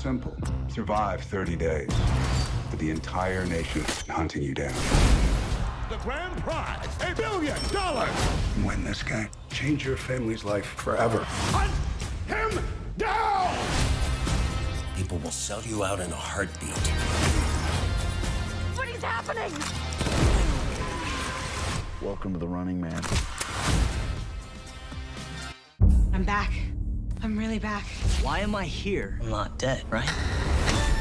simple. Survive 30 days. But the entire nation hunting you down. The grand prize, $1 billion! Win this game. Change your family's life forever. Hunt him down! People will sell you out in a heartbeat. What is happening? Welcome to the Running Man. I'm back. I'm really back. Why am I here? I'm not dead, right?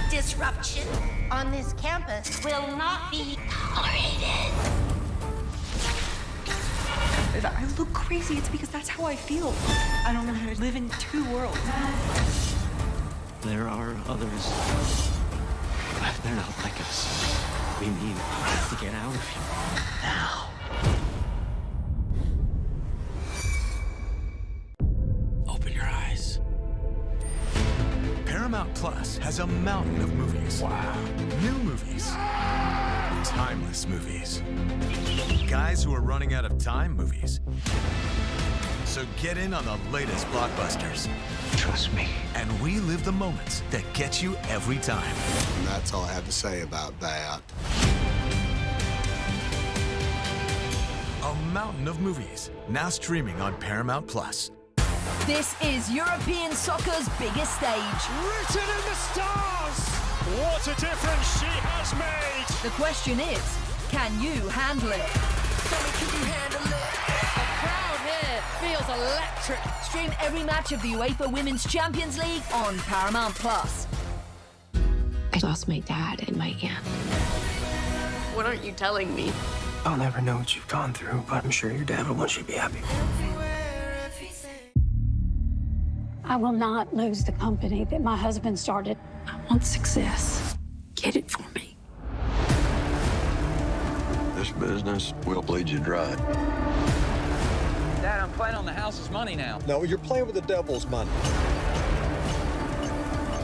Disruption on this campus will not be tolerated. If I look crazy, it's because that's how I feel. I don't know how to live in two worlds. There are others. But they're not like us. We need to get out of here. Now. Open your eyes. Paramount Plus has a mountain of movies. Wow. New movies. Timeless movies. Guys who are running out of time movies. So get in on the latest blockbusters. Trust me. And relive the moments that get you every time. And that's all I have to say about that. A mountain of movies, now streaming on Paramount Plus. This is European soccer's biggest stage. Written in the stars! What a difference she has made! The question is, can you handle it? Can you handle it? The crowd here feels electric. Stream every match of the UEFA Women's Champions League on Paramount Plus. I lost my dad and my aunt. What aren't you telling me? I'll never know what you've gone through, but I'm sure your dad will want you to be happy. I will not lose the company that my husband started. I want success. Get it for me. This business will bleed you dry. Dad, I'm playing on the house's money now. No, you're playing with the devil's money.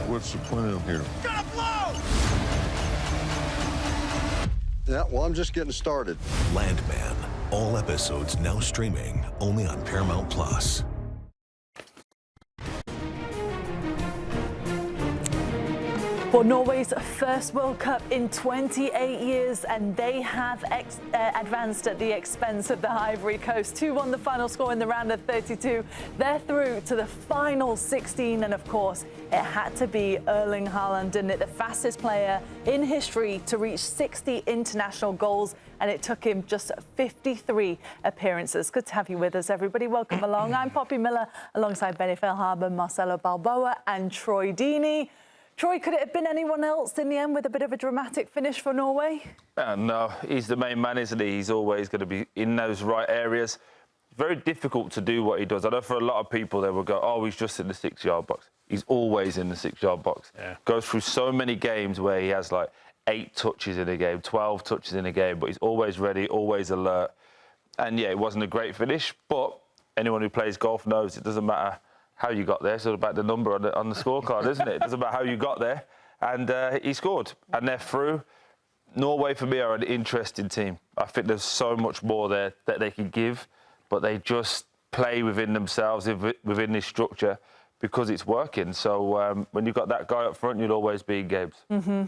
What's the plan here? Gotta blow! Yeah, well, I'm just getting started. Landman. All episodes now streaming only on Paramount Plus. For Norway's first World Cup in 28 years, and they have advanced at the expense of the Ivory Coast. 2-1 the final score in the round of 32. They're through to the final 16, and of course, it had to be Erling Haaland, didn't it? The fastest player in history to reach 60 international goals, and it took him just 53 appearances. Good to have you with us, everybody. Welcome along. I'm Poppy Miller, alongside Feilhaber, Marcelo Balboa, and Troy Deeney. Troy, could it have been anyone else in the end with a bit of a dramatic finish for Norway? No, he's the main man, isn't he? He's always going to be in those right areas. Very difficult to do what he does. I know for a lot of people, they will go, oh, he's just in the 6-yard box. He's always in the 6-yard box. Yeah. Goes through so many games where he has like 8 touches in a game, 12 touches in a game, but he's always ready, always alert. And yeah, it wasn't a great finish, but anyone who plays golf knows it doesn't matter how you got there. It's all about the number on the scorecard, isn't it? It doesn't matter how you got there. And he scored. And they're through. Norway, for me, are an interesting team. I think there's so much more there that they can give, but they just play within themselves, within this structure, because it's working. So when you've got that guy up front, you'll always be in games. Mm-hmm.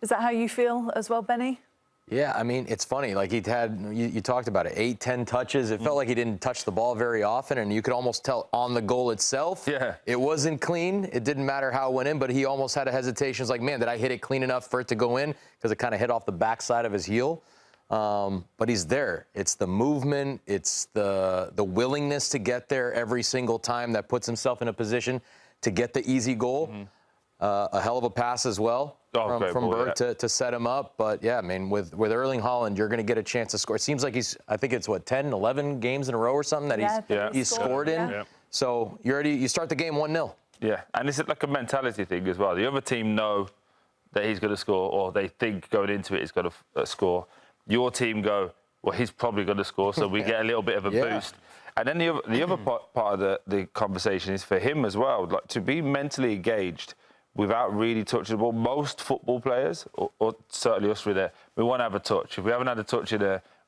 Is that how you feel as well, Benny? Yeah, I mean, it's funny. Like, he'd had, you talked about it, 8, 10 touches. It felt like he didn't touch the ball very often, and you could almost tell on the goal itself. Yeah. It wasn't clean. It didn't matter how it went in, but he almost had a hesitation. It's like, man, did I hit it clean enough for it to go in? Because it kind of hit off the backside of his heel. But he's there. It's the movement. It's the willingness to get there every single time that puts himself in a position to get the easy goal. Mm-hmm. A hell of a pass as well from Verde to set him up. But, yeah, I mean, with Erling Haaland, you're going to get a chance to score. It seems like I think it's, 10, 11 games in a row or something that he's scored in. Yeah. So you start the game 1-0. Yeah, and it's like a mentality thing as well. The other team know that he's going to score, or they think going into it he's going to score. Your team go, well, he's probably going to score, so we get a little bit of a boost. And then the other part of the conversation is for him as well, like to be mentally engaged without really touching the ball. Most football players, or certainly us with it, we want to have a touch. If we haven't had a touch in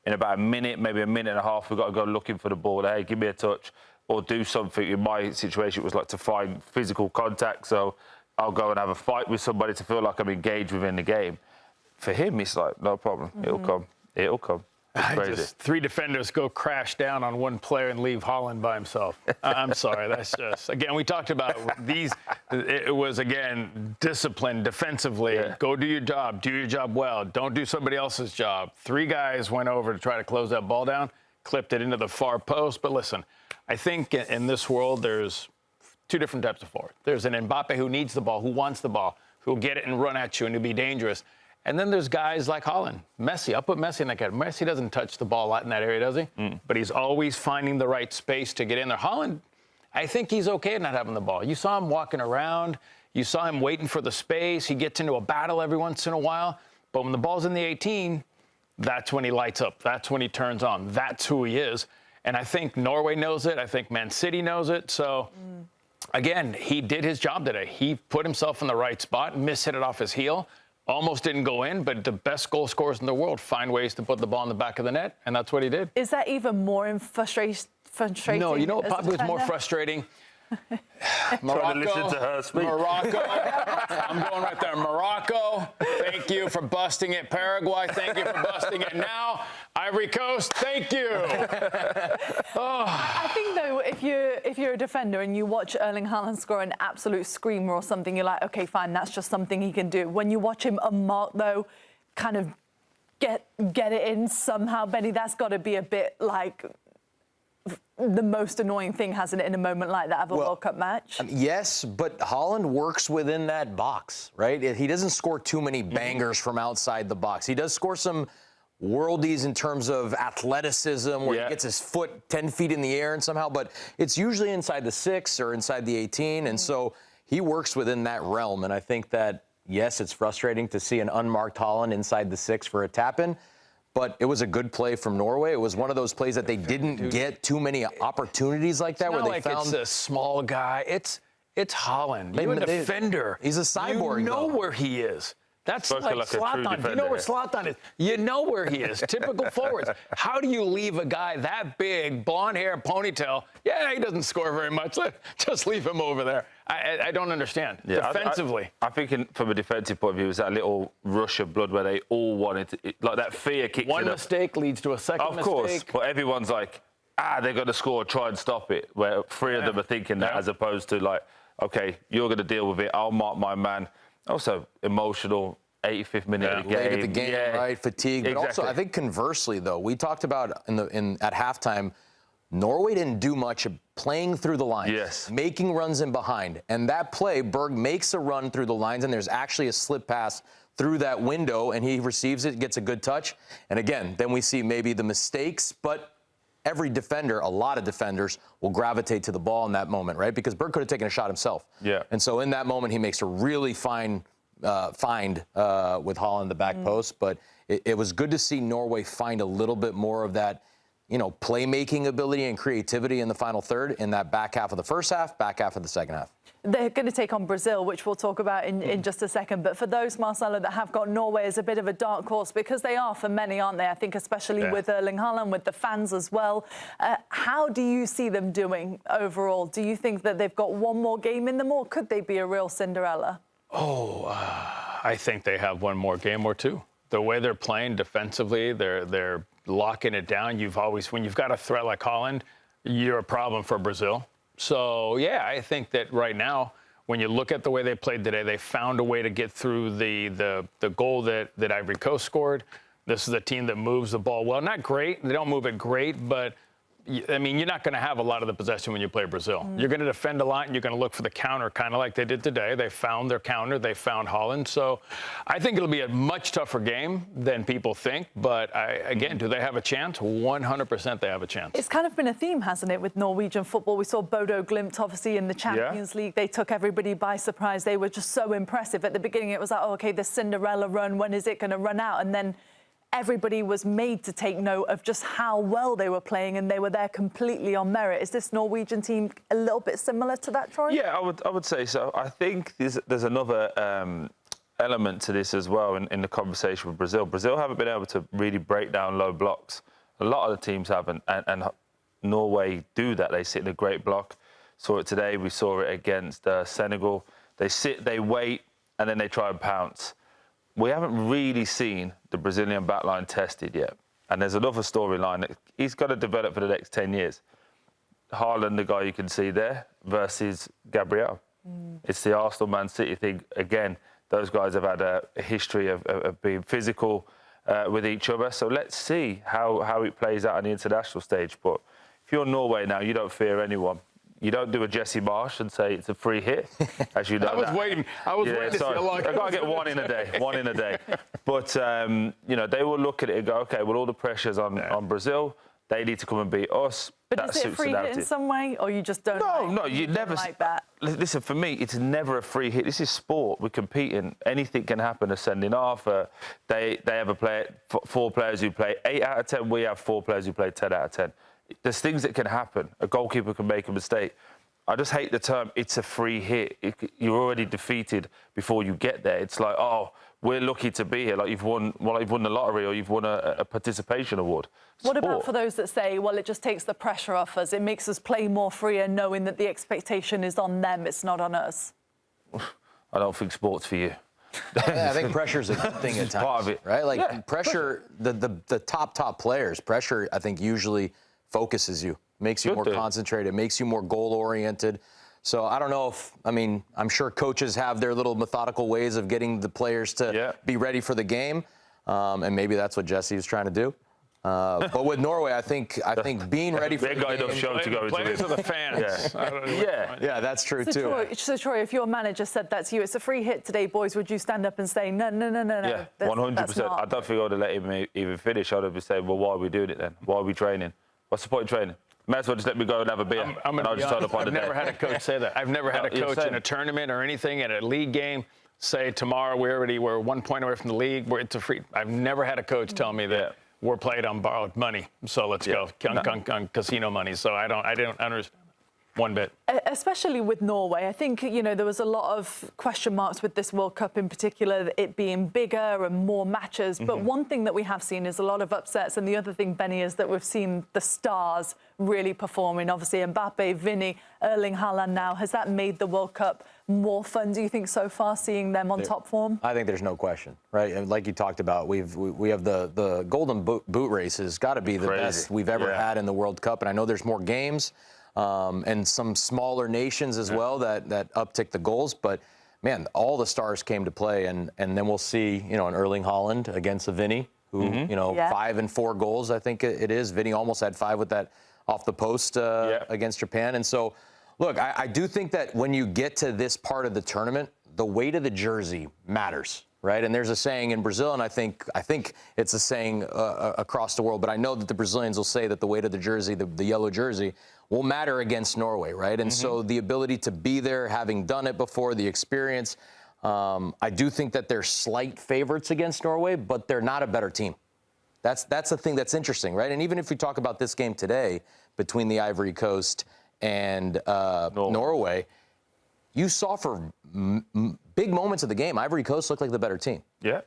about a minute, maybe a minute and a half, we've got to go looking for the ball. Hey, give me a touch or do something. In my situation, it was like to find physical contact. So I'll go and have a fight with somebody to feel like I'm engaged within the game. For him, it's like, no problem. It'll come. It'll come. It's crazy. 3 defenders go crash down on one player and leave Haaland by himself. I'm sorry. That's just, again, we talked about these. It was, again, discipline defensively. Yeah. Go do your job well. Don't do somebody else's job. 3 guys went over to try to close that ball down, clipped it into the far post. But listen, I think in this world, there's 2 different types of forward. There's an Mbappe who needs the ball, who wants the ball, who'll get it and run at you and who'll be dangerous. And then there's guys like Haaland, Messi. I'll put Messi in that category. Messi doesn't touch the ball a lot in that area, does he? But he's always finding the right space to get in there. Haaland, I think he's okay at not having the ball. You saw him walking around. You saw him waiting for the space. He gets into a battle every once in a while. But when the ball's in the 18, that's when he lights up. That's when he turns on. That's who he is. And I think Norway knows it. I think Man City knows it. So, again, he did his job today. He put himself in the right spot, hit it off his heel. Almost didn't go in, but the best goal scorers in the world find ways to put the ball in the back of the net, and that's what he did. Is that even more frustrating? No, you know what probably was more frustrating? Morocco, listen to her speak. Morocco. I'm going right there. Morocco, thank you for busting it. Paraguay, thank you for busting it. Now, Ivory Coast, thank you. I think, though, if you're a defender and you watch Erling Haaland score an absolute screamer or something, you're like, OK, fine, that's just something he can do. When you watch him unmarked, though, kind of get it in somehow, Benny, that's got to be a bit like the most annoying thing, hasn't it, in a moment like that of a World Cup match? Yes, but Haaland works within that box, right? He doesn't score too many bangers from outside the box. He does score some worldies in terms of athleticism where he gets his foot 10 feet in the air and somehow, but it's usually inside the 6 or inside the 18, and so he works within that realm. And I think that, yes, it's frustrating to see an unmarked Haaland inside the 6 for a tap-in, but it was a good play from Norway. It was one of those plays that they didn't get too many opportunities like that. It's where not they like found it's a small guy. It's Haaland. You're a defender. He's a cyborg. You know where he is. That's like Zlatan. Do you know where Zlatan is? You know where he is. Typical forwards. How do you leave a guy that big, blonde hair, ponytail? Yeah, he doesn't score very much. Just leave him over there. I don't understand. Yeah, defensively. I think from a defensive point of view, it was that little rush of blood where they all wanted to, like that fear kicks in. One mistake leads to a second mistake. Of course, but everyone's like, they're going to score, try and stop it. Where 3 of them are thinking that, as opposed to like, okay, you're going to deal with it. I'll mark my man. Also, emotional, 85th minute of the game. Late at the game, right? Fatigue. But also, I think conversely, though, we talked about at halftime, Norway didn't do much of playing through the lines, making runs in behind. And that play, Berg makes a run through the lines, and there's actually a slip pass through that window, and he receives it, gets a good touch. And again, then we see maybe the mistakes, but every defender, a lot of defenders, will gravitate to the ball in that moment, right? Because Berg could have taken a shot himself. Yeah. And so in that moment, he makes a really fine find with Haaland in the back post. But it was good to see Norway find a little bit more of that, playmaking ability and creativity in the final third in that back half of the first half, back half of the second half. They're going to take on Brazil, which we'll talk about in just a second. But for those, Marcelo, that have got Norway as a bit of a dark horse, because they are for many, aren't they? I think especially with Erling Haaland, with the fans as well. How do you see them doing overall? Do you think that they've got one more game in them, or could they be a real Cinderella? I think they have one more game or two. The way they're playing defensively, they're locking it down. When you've got a threat like Haaland, you're a problem for Brazil. So, I think that right now, when you look at the way they played today, they found a way to get through the goal that Ivory Coast scored. This is a team that moves the ball well. Not great. They don't move it great, but I mean, you're not going to have a lot of the possession when you play Brazil. You're going to defend a lot, and you're going to look for the counter, kind of like they did today. They found their counter. They found Haaland. So I think it'll be a much tougher game than people think. But, again, do they have a chance? 100% they have a chance. It's kind of been a theme, hasn't it, with Norwegian football? We saw Bodo Glimt, obviously, in the Champions League. They took everybody by surprise. They were just so impressive. At the beginning, it was like, OK, the Cinderella run, when is it going to run out? And then everybody was made to take note of just how well they were playing, and they were there completely on merit. Is this Norwegian team a little bit similar to that, Troy? Yeah, I would say so. I think there's another element to this as well in the conversation with Brazil. Brazil haven't been able to really break down low blocks. A lot of the teams haven't, and Norway do that. They sit in a great block. Saw it today. We saw it against Senegal. They sit, they wait, and then they try and pounce. We haven't really seen the Brazilian backline tested yet. And there's another storyline that he's got to develop for the next 10 years. Haaland, the guy you can see there, versus Gabriel. It's the Arsenal-Man City thing. Again, those guys have had a history of being physical with each other. So let's see how it plays out on the international stage. But if you're Norway now, you don't fear anyone. You don't do a Jesse Marsh and say it's a free hit, as you know. I was waiting to see how long. I've got to get one in a day. But, you know, they will look at it and go, OK, well, all the pressure's on Brazil. They need to come and beat us. But is it a free hit in some way, or you just don't you never like that? Listen, for me, it's never a free hit. This is sport. We're competing. Anything can happen. A sending off. They have a player, 4 players who play 8 out of 10. We have 4 players who play 10 out of 10. There's things that can happen. A goalkeeper can make a mistake. I just hate the term, it's a free hit. You're already defeated before you get there. It's like, oh, we're lucky to be here. Like you've won the lottery or you've won a participation award. What about for those that say, well, it just takes the pressure off us. It makes us play more freer, knowing that the expectation is on them, it's not on us. I don't think sport's for you. Yeah, I think pressure's a good thing at times. Part of it, right? Like pressure, the top players, pressure, I think usually focuses you, makes you more concentrated, makes you more goal-oriented. So I don't know if, I mean, I'm sure coaches have their little methodical ways of getting the players to be ready for the game, and maybe that's what Jesse was trying to do. But with Norway, I think being ready for the game, players are the fans. Yeah, that's true too. So Troy, if your manager said that to you, it's a free hit today, boys, would you stand up and say no? Yeah, 100%. I don't think I would have let him even finish. I'd have said, well, why are we doing it then? Why are we training? What's the point of training? Might as well just let me go and have a beer. I've never had a coach say that. I've never had a coach in a tournament or anything at a league game say tomorrow we're 1 point away from the league. It's a free. I've never had a coach tell me that we're played on borrowed money, so let's go on casino money. So I don't understand one bit. Especially with Norway, I think, you know, there was a lot of question marks with this World Cup in particular, it being bigger and more matches. But one thing that we have seen is a lot of upsets. And the other thing, Benny, is that we've seen the stars really performing. Obviously, Mbappe, Vinny, Erling Haaland now. Has that made the World Cup more fun, do you think, so far, seeing them on top form? I think there's no question, right? And like you talked about, we have the Golden Boot race has got to be the best we've ever had in the World Cup. And I know there's more games. And some smaller nations as well that uptick the goals. But, man, all the stars came to play. And then we'll see, you know, an Erling Haaland against a Vinny, who, you know, 5 and 4 goals, I think it is. Vinny almost had 5 with that off the post against Japan. And so, look, I do think that when you get to this part of the tournament, the weight of the jersey matters. Right, and there's a saying in Brazil, and I think it's a saying across the world. But I know that the Brazilians will say that the weight of the jersey, the yellow jersey, will matter against Norway, right? And so the ability to be there, having done it before, the experience, I do think that they're slight favorites against Norway, but they're not a better team. That's the thing that's interesting, right? And even if we talk about this game today between the Ivory Coast and Norway, you saw for big moments of the game, Ivory Coast looked like the better team. Yeah.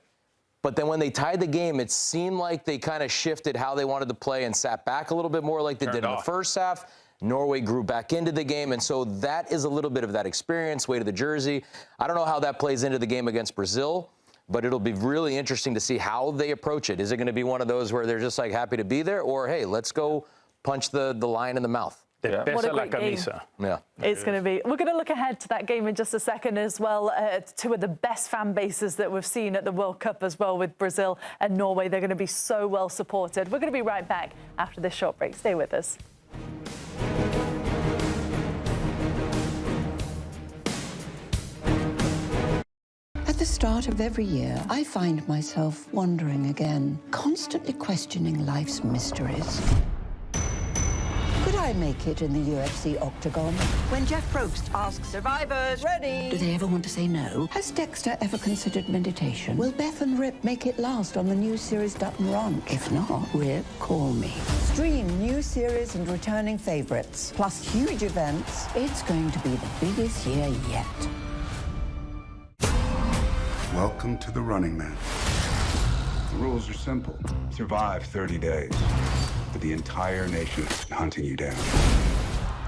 But then when they tied the game, it seemed like they kind of shifted how they wanted to play and sat back a little bit more like they did in the first half. Norway grew back into the game, and so that is a little bit of that experience, weight of the jersey. I don't know how that plays into the game against Brazil, but it'll be really interesting to see how they approach it. Is it going to be one of those where they're just like happy to be there, or, hey, let's go punch the lion in the mouth? What a great game. Yeah. It's going to be. We're going to look ahead to that game in just a second as well. 2 of the best fan bases that we've seen at the World Cup as well, with Brazil and Norway. They're going to be so well supported. We're going to be right back after this short break. Stay with us. At the start of every year, I find myself wondering again, constantly questioning life's mysteries. Could I make it in the UFC octagon? When Jeff Probst asks survivors, ready? Do they ever want to say no? Has Dexter ever considered meditation? Will Beth and Rip make it last on the new series Dutton Ranch? If not, Rip, call me. Stream new series and returning favorites, plus huge events. It's going to be the biggest year yet. Welcome to the Running Man. The rules are simple. Survive 30 days. But the entire nation is hunting you down.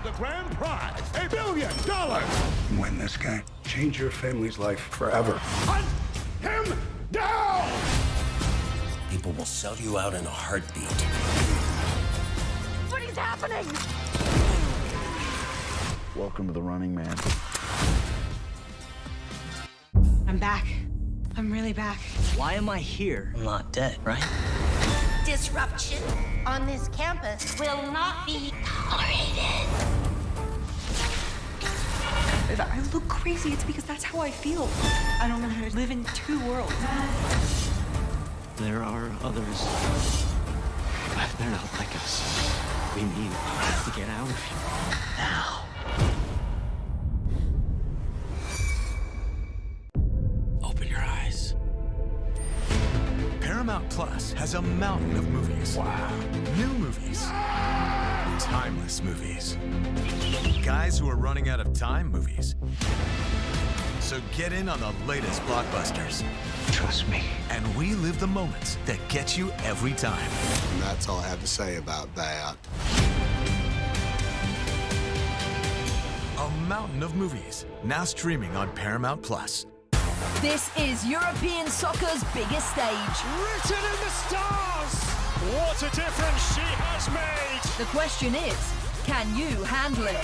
The grand prize, $1 billion. Win this game. Change your family's life forever. Hunt him down! People will sell you out in a heartbeat. What is happening? Welcome to the running man. I'm back. I'm really back. Why am I here? I'm not dead, right? Disruption on this campus will not be tolerated. If I look crazy, it's because that's how I feel. I don't know how to live in two worlds. There are others. But they're not like us. We need to get out of here. Now. Open your eyes. Paramount Plus has a mountain of movies. Wow. New movies. Timeless movies. Guys who are running out of time movies. So get in on the latest blockbusters. Trust me. And relive the moments that get you every time. And that's all I have to say about that. A mountain of movies, now streaming on Paramount Plus. This is European soccer's biggest stage. Written in the stars! What a difference she has made! The question is, can you handle it?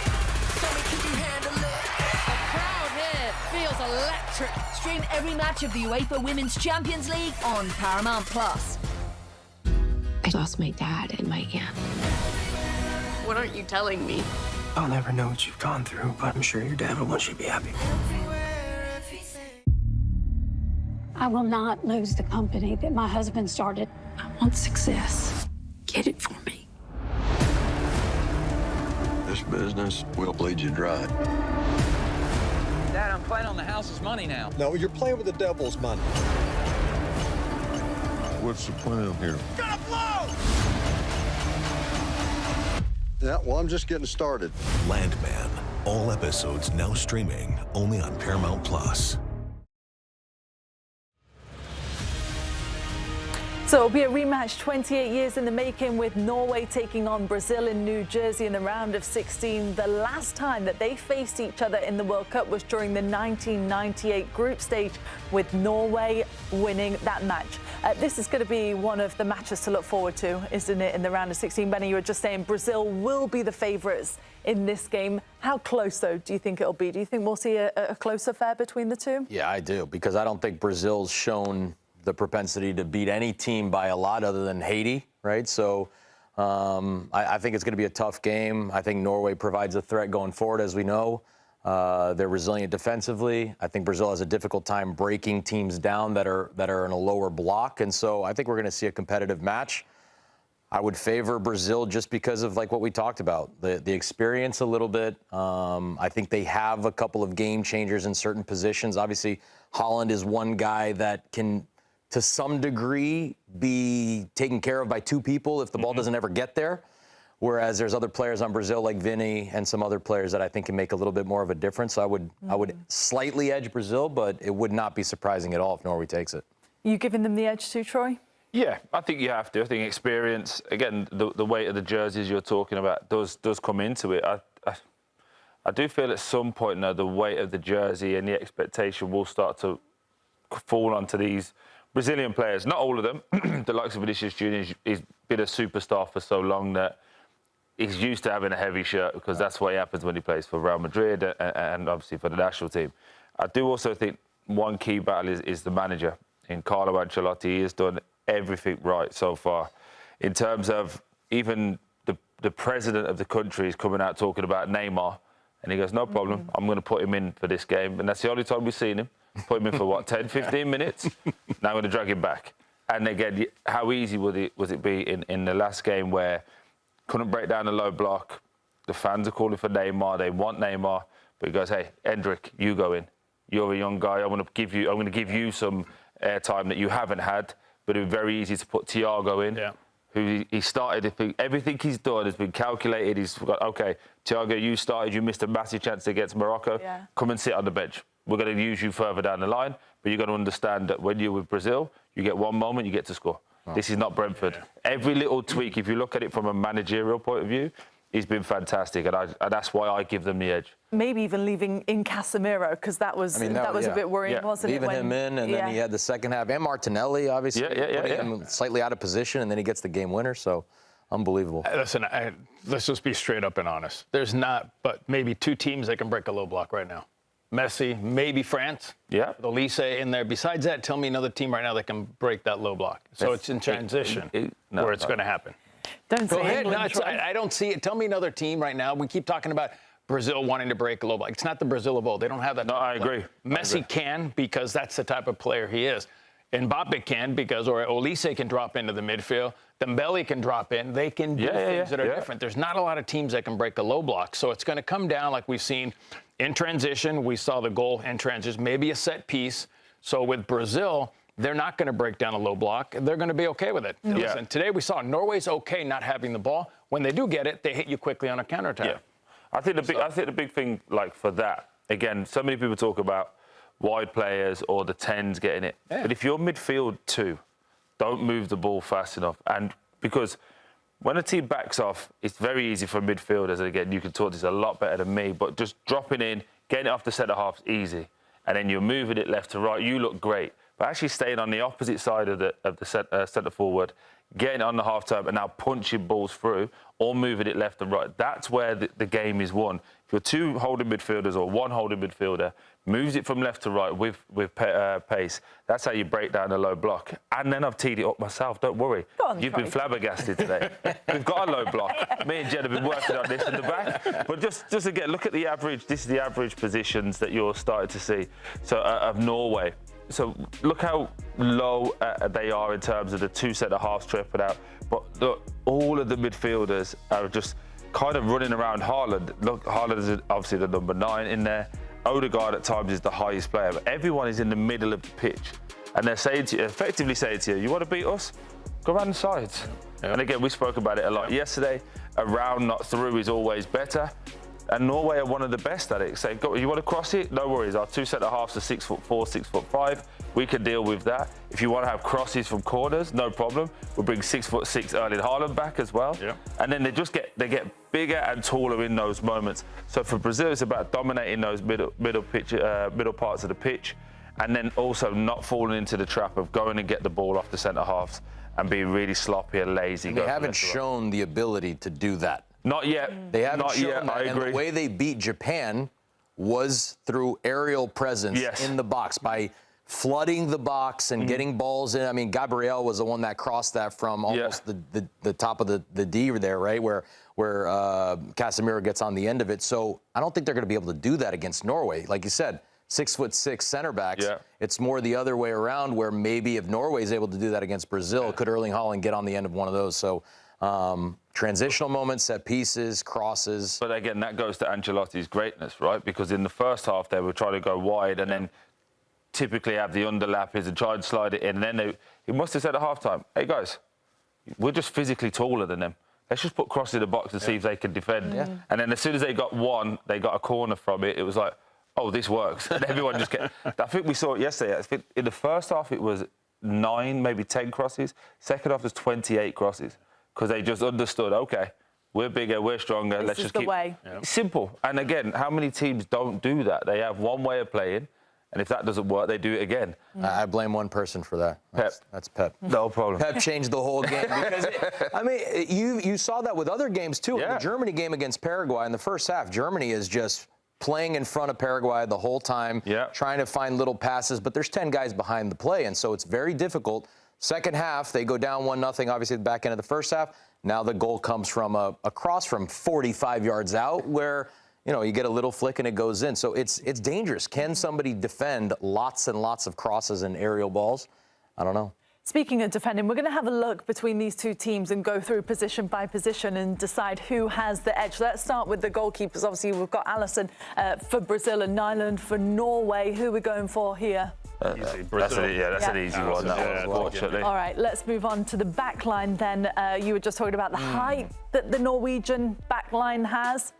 Can you handle it? The crowd here feels electric. Stream every match of the UEFA Women's Champions League on Paramount Plus. I lost my dad and my aunt. What aren't you telling me? I'll never know what you've gone through, but I'm sure your dad will want you to be happy. I will not lose the company that my husband started. I want success. Get it for me. This business will bleed you dry. Dad, I'm playing on the house's money now. No, you're playing with the devil's money. What's the plan here? Gonna blow! Yeah, well, I'm just getting started. Landman. All episodes now streaming only on Paramount Plus. So it'll be a rematch 28 years in the making, with Norway taking on Brazil in New Jersey in the round of 16. The last time that they faced each other in the World Cup was during the 1998 group stage, with Norway winning that match. This is going to be one of the matches to look forward to, isn't it, in the round of 16? Benny, you were just saying Brazil will be the favourites in this game. How close, though, do you think it'll be? Do you think we'll see a close affair between the two? Yeah, I do, because I don't think Brazil's shown the propensity to beat any team by a lot other than Haiti, right? So I think it's going to be a tough game. I think Norway provides a threat going forward, as we know. They're resilient defensively. I think Brazil has a difficult time breaking teams down that are in a lower block, and so I think we're going to see a competitive match. I would favor Brazil just because of like what we talked about, the experience a little bit. I think they have a couple of game changers in certain positions. Obviously, Haaland is one guy that can, to some degree, be taken care of by two people if the ball doesn't ever get there. Whereas there's other players on Brazil like Vini and some other players that I think can make a little bit more of a difference. So I would slightly edge Brazil, but it would not be surprising at all if Norway takes it. You giving them the edge too, Troy? Yeah, I think you have to. I think experience, again, the weight of the jerseys you're talking about does come into it. I do feel at some point now the weight of the jersey and the expectation will start to fall onto these Brazilian players. Not all of them. The likes of Vinicius Junior, he's been a superstar for so long that he's used to having a heavy shirt, because that's what happens when he plays for Real Madrid and obviously for the national team. I do also think one key battle is the manager. In Carlo Ancelotti, he has done everything right so far. In terms of even the president of the country is coming out talking about Neymar, and he goes, no problem, I'm going to put him in for this game. And that's the only time we've seen him. Put him in for, what, 10, 15 minutes? Now I'm going to drag him back. And again, how easy was it be in the last game where couldn't break down the low block, the fans are calling for Neymar, they want Neymar, but he goes, hey, Endrick, you go in. You're a young guy, I'm going to give you some airtime that you haven't had, but it was very easy to put Thiago in. Yeah. Who he started, everything he's done has been calculated. He's got, okay, Thiago, you started, you missed a massive chance against Morocco. Yeah. Come and sit on the bench. We're going to use you further down the line, but you're going to understand that when you're with Brazil, you get one moment, you get to score. Oh. This is not Brentford. Yeah. Every little tweak, if you look at it from a managerial point of view, He's been fantastic, and that's why I give them the edge. Maybe even leaving in Casemiro, because that was a bit worrying, wasn't it? Leaving him in, and then he had the second half. And Martinelli, obviously, putting him slightly out of position, and then he gets the game winner. So, unbelievable. Listen, let's just be straight up and honest. There's not but maybe 2 teams that can break a low block right now. Messi, maybe France. Yeah. With Olise in there. Besides that, tell me another team right now that can break that low block. So it's in transition where it's going to happen. Don't Go say ahead. England, No, I don't see it. Tell me another team right now. We keep talking about Brazil wanting to break a low block. It's not the Brazil of old. They don't have that. No, I agree. Messi can, because that's the type of player he is. Mbappe can, because, or Olise can drop into the midfield. Dembele can drop in. They can do things that are different. There's not a lot of teams that can break a low block. So it's going to come down like we've seen in transition. We saw the goal in transition, maybe a set piece. So with Brazil, they're not going to break down a low block. They're going to be okay with it. Yeah. Listen, today we saw Norway's okay not having the ball. When they do get it, they hit you quickly on a counterattack. Yeah. I think the big thing, like, for that, again, so many people talk about wide players or the 10s getting it. Yeah. But if you're midfield 2, don't move the ball fast enough. And because when a team backs off, it's very easy for midfielders. And again, you can talk this a lot better than me, but just dropping in, getting it off the centre half is easy. And then you're moving it left to right. You look great. But actually staying on the opposite side of the centre forward, getting it on the half turn and now punching balls through or moving it left and right, that's where the game is won. If you're 2 holding midfielders or 1 holding midfielder, moves it from left to right with pace, that's how you break down a low block. And then I've teed it up myself, don't worry. You've been flabbergasted today. We've got a low block. Me and Jen have been working on this in the back. But just again, look at the average. This is the average positions that you're starting to see. So of Norway. So look how low they are in terms of the 2 centre-halves tripping out. But look, all of the midfielders are just kind of running around Haaland. Look, Haaland is obviously the number 9 in there. Odegaard at times is the highest player. But everyone is in the middle of the pitch. And they're saying to you, effectively saying to you want to beat us? Go around the sides. Yeah. And again, we spoke about it a lot yesterday. Around, not through is always better. And Norway are one of the best at it. So, you want to cross it? No worries. Our 2 centre-halves are 6'4", 6'5". We can deal with that. If you want to have crosses from corners, no problem. We'll bring 6'6" Erling Haaland back as well. Yeah. And then they get bigger and taller in those moments. So for Brazil, it's about dominating those middle parts of the pitch, and then also not falling into the trap of going and get the ball off the centre-halves and being really sloppy and lazy. And they haven't shown the ability to do that. Not yet. They haven't shown that. I agree. And the way they beat Japan was through aerial presence in the box, by flooding the box and getting balls in. I mean, Gabriel was the one that crossed that from almost the top of the D there, right, where Casemiro gets on the end of it. So I don't think they're going to be able to do that against Norway. Like you said, 6'6" center backs. Yeah. It's more the other way around, where maybe if Norway is able to do that against Brazil, could Erling Haaland get on the end of one of those? So transitional moments, set pieces, crosses. But again, that goes to Ancelotti's greatness, right? Because in the first half, they were trying to go wide and then typically have the underlappers and try and slide it in. And then he must have said at halftime, hey, guys, we're just physically taller than them. Let's just put crosses in the box and see if they can defend. Yeah. And then as soon as they got they got a corner from it, it was like, oh, this works. And everyone just kept... I think we saw it yesterday. I think in the first half, it was 9, maybe 10 crosses. Second half was 28 crosses. Because they just understood, OK, we're bigger, we're stronger. Let's just keep... way. Simple. And again, how many teams don't do that? They have one way of playing, and if that doesn't work, they do it again. I blame one person for that. That's Pep. No problem. Pep changed the whole game. Because you saw that with other games, too. Yeah. The Germany game against Paraguay in the first half, Germany is just playing in front of Paraguay the whole time, trying to find little passes, but there's 10 guys behind the play, and so it's very difficult. Second half, they go down 1-0, obviously, at the back end of the first half. Now the goal comes from a cross from 45 yards out where, you get a little flick and it goes in. So it's dangerous. Can somebody defend lots and lots of crosses and aerial balls? I don't know. Speaking of defending, we're going to have a look between these two teams and go through position by position and decide who has the edge. Let's start with the goalkeepers. Obviously, we've got Alisson for Brazil and Nyland for Norway. Who are we going for here? That's an easy one, unfortunately. All right, let's move on to the back line then. You were just talking about the height that the Norwegian back line has.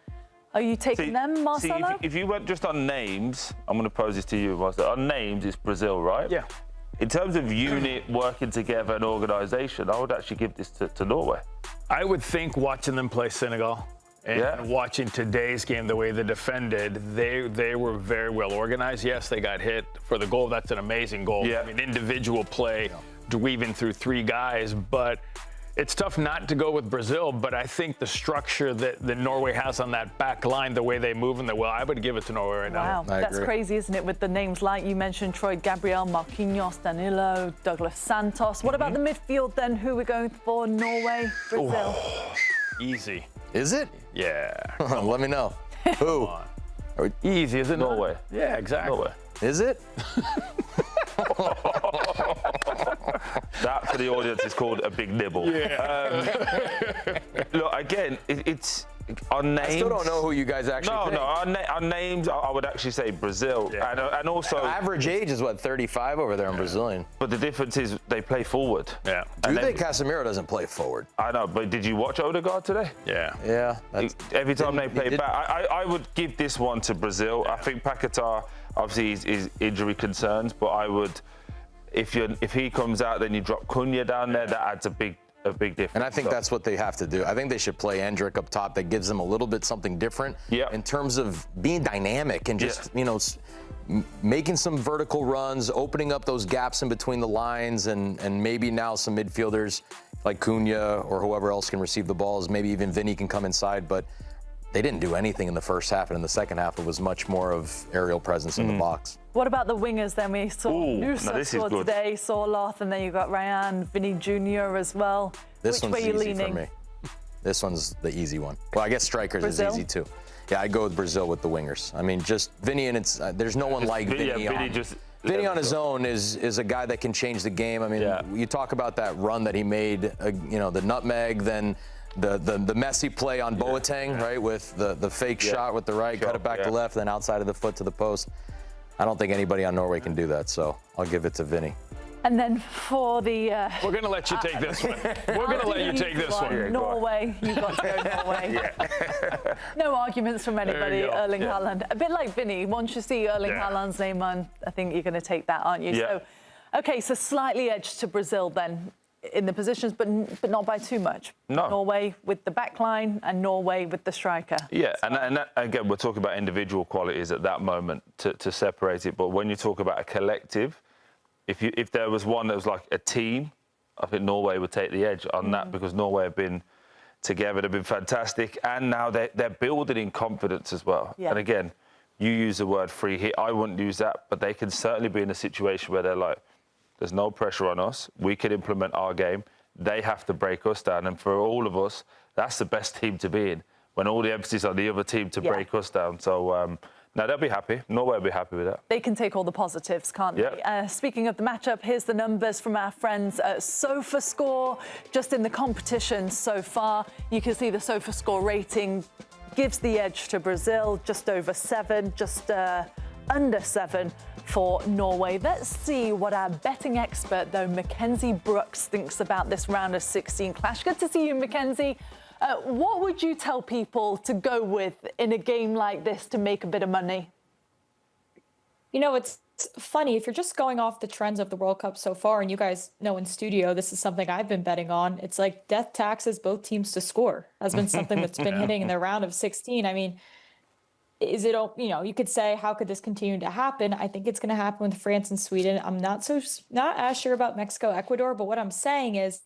Are you taking them, Marcelo? If you went just on names, I'm going to pose this to you, Marcelo. On names, it's Brazil, right? Yeah. In terms of unit, working together and organisation, I would actually give this to Norway. I would think, watching them play Senegal, And watching today's game, the way they defended, they were very well organized. Yes, they got hit for the goal. That's an amazing goal. Yeah. I mean, individual play, weaving through 3 guys, but it's tough not to go with Brazil, but I think the structure that Norway has on that back line, the way they move, and I would give it to Norway right now. Wow, that's crazy, isn't it? With the names like you mentioned, Troy Gabriel, Marquinhos, Danilo, Douglas Santos. What about the midfield then? Who we're going for? Norway, Brazil? Easy. Is it? Yeah. Let me know. Who? Easy, isn't it? Norway. Yeah, exactly. Norway. Is it? That, for the audience, is called a big nibble. Yeah. Look, again, it's our names. I still don't know who you guys actually No, think. no, our names, I would actually say Brazil. Yeah. And also... Average age is, 35 over there in Brazilian. But the difference is they play forward. Yeah. Do you think Casemiro doesn't play forward? I know, but did you watch Odegaard today? Yeah. Yeah. Every time they play back, I would give this one to Brazil. I think Paquetá, obviously, is injury concerns, but I would... If he comes out, then you drop Cunha down there. That adds a big difference. And I think that's what they have to do. I think they should play Endrick up top. That gives them a little bit something different in terms of being dynamic and just making some vertical runs, opening up those gaps in between the lines, and maybe now some midfielders like Cunha or whoever else can receive the balls. Maybe even Vinny can come inside, but they didn't do anything in the first half, and in the second half, it was much more of aerial presence in the box. What about the wingers then? We saw Nusa score today, saw Loth, and then you got Ryan, Vinny Jr. as well. This Which one's way are you easy leaning? for me. This one's the easy one. Well, I guess strikers Brazil? is easy too. Yeah, I go with Brazil with the wingers. I mean, just Vinny, and there's no one like Vinny. Vinny on his own is a guy that can change the game. I mean, you talk about that run that he made, the nutmeg, then the Messi play on Boateng, right, with the fake shot with the right, cut it back to left, then outside of the foot to the post. I don't think anybody on Norway can do that, so I'll give it to Vinny. And then for the... We're going to let you take this one. We're going to let you take this one. Yeah, Norway, you've got to go Norway. No arguments from anybody, Erling Haaland. A bit like Vinny, once you see Erling Haaland's name on, I think you're going to take that, aren't you? Yeah. So slightly edged to Brazil then in the positions, but not by too much. No. Norway with the back line and Norway with the striker. Yeah, and that, again, we're talking about individual qualities at that moment to separate it. But when you talk about a collective, if there was one that was like a team, I think Norway would take the edge on that, because Norway have been together, they've been fantastic, and now they're building in confidence as well. Yeah. And again, you use the word free hit. I wouldn't use that, but they can certainly be in a situation where they're like, there's no pressure on us. We can implement our game. They have to break us down. And for all of us, that's the best team to be in, when all the emphasis on the other team to break us down. So, no, they'll be happy. Norway will be happy with that. They can take all the positives, can't they? Speaking of the matchup, here's the numbers from our friends at SofaScore. Just in the competition so far, you can see the SofaScore rating gives the edge to Brazil, just over 7, just under 7 for Norway. Let's see what our betting expert, though, Mackenzie Brooks, thinks about this round of 16 clash. Good to see you, Mackenzie. What would you tell people to go with in a game like this to make a bit of money? You know, it's funny, if you're just going off the trends of the World Cup so far, and you guys know in studio, this is something I've been betting on. It's like death taxes both teams to score has been something that's been hitting in the round of 16. I mean, is it, you could say, how could this continue to happen? I think it's going to happen with France and Sweden. I'm not as sure about Mexico, Ecuador, but what I'm saying is,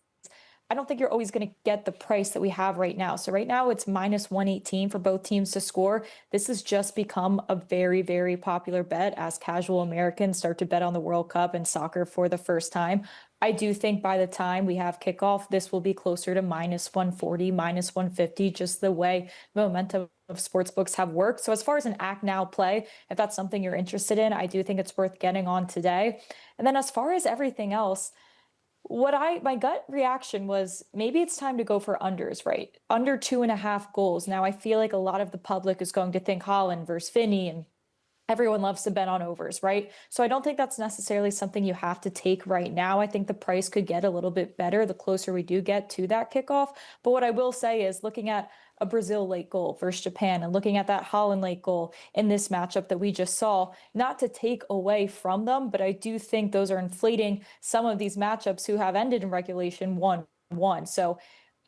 I don't think you're always going to get the price that we have right now. So right now it's minus 118 for both teams to score. This has just become a very, very popular bet as casual Americans start to bet on the World Cup and soccer for the first time. I do think by the time we have kickoff, this will be closer to minus 140, minus 150, just the way momentum of sports books have worked. So as far as an act now play, if that's something you're interested in, I do think it's worth getting on today. And then as far as everything else, my gut reaction was maybe it's time to go for unders, right? Under 2.5 goals. Now I feel like a lot of the public is going to think Haaland versus Vinny, and everyone loves to bet on overs, right? So I don't think that's necessarily something you have to take right now. I think the price could get a little bit better the closer we do get to that kickoff. But what I will say is, looking at a Brazil late goal versus Japan and looking at that Haaland late goal in this matchup that we just saw, not to take away from them, but I do think those are inflating some of these matchups who have ended in regulation 1-1. So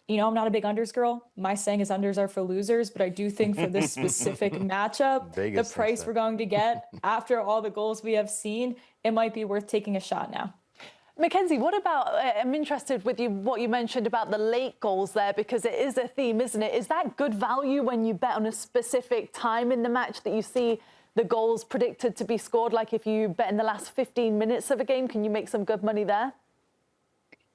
I'm not a big unders girl. My saying is unders are for losers, but I do think for this specific matchup, the price we're going to get after all the goals we have seen, it might be worth taking a shot now. Mackenzie, what about, I'm interested with what you mentioned about the late goals there, because it is a theme, isn't it? Is that good value when you bet on a specific time in the match that you see the goals predicted to be scored? Like if you bet in the last 15 minutes of a game, can you make some good money there?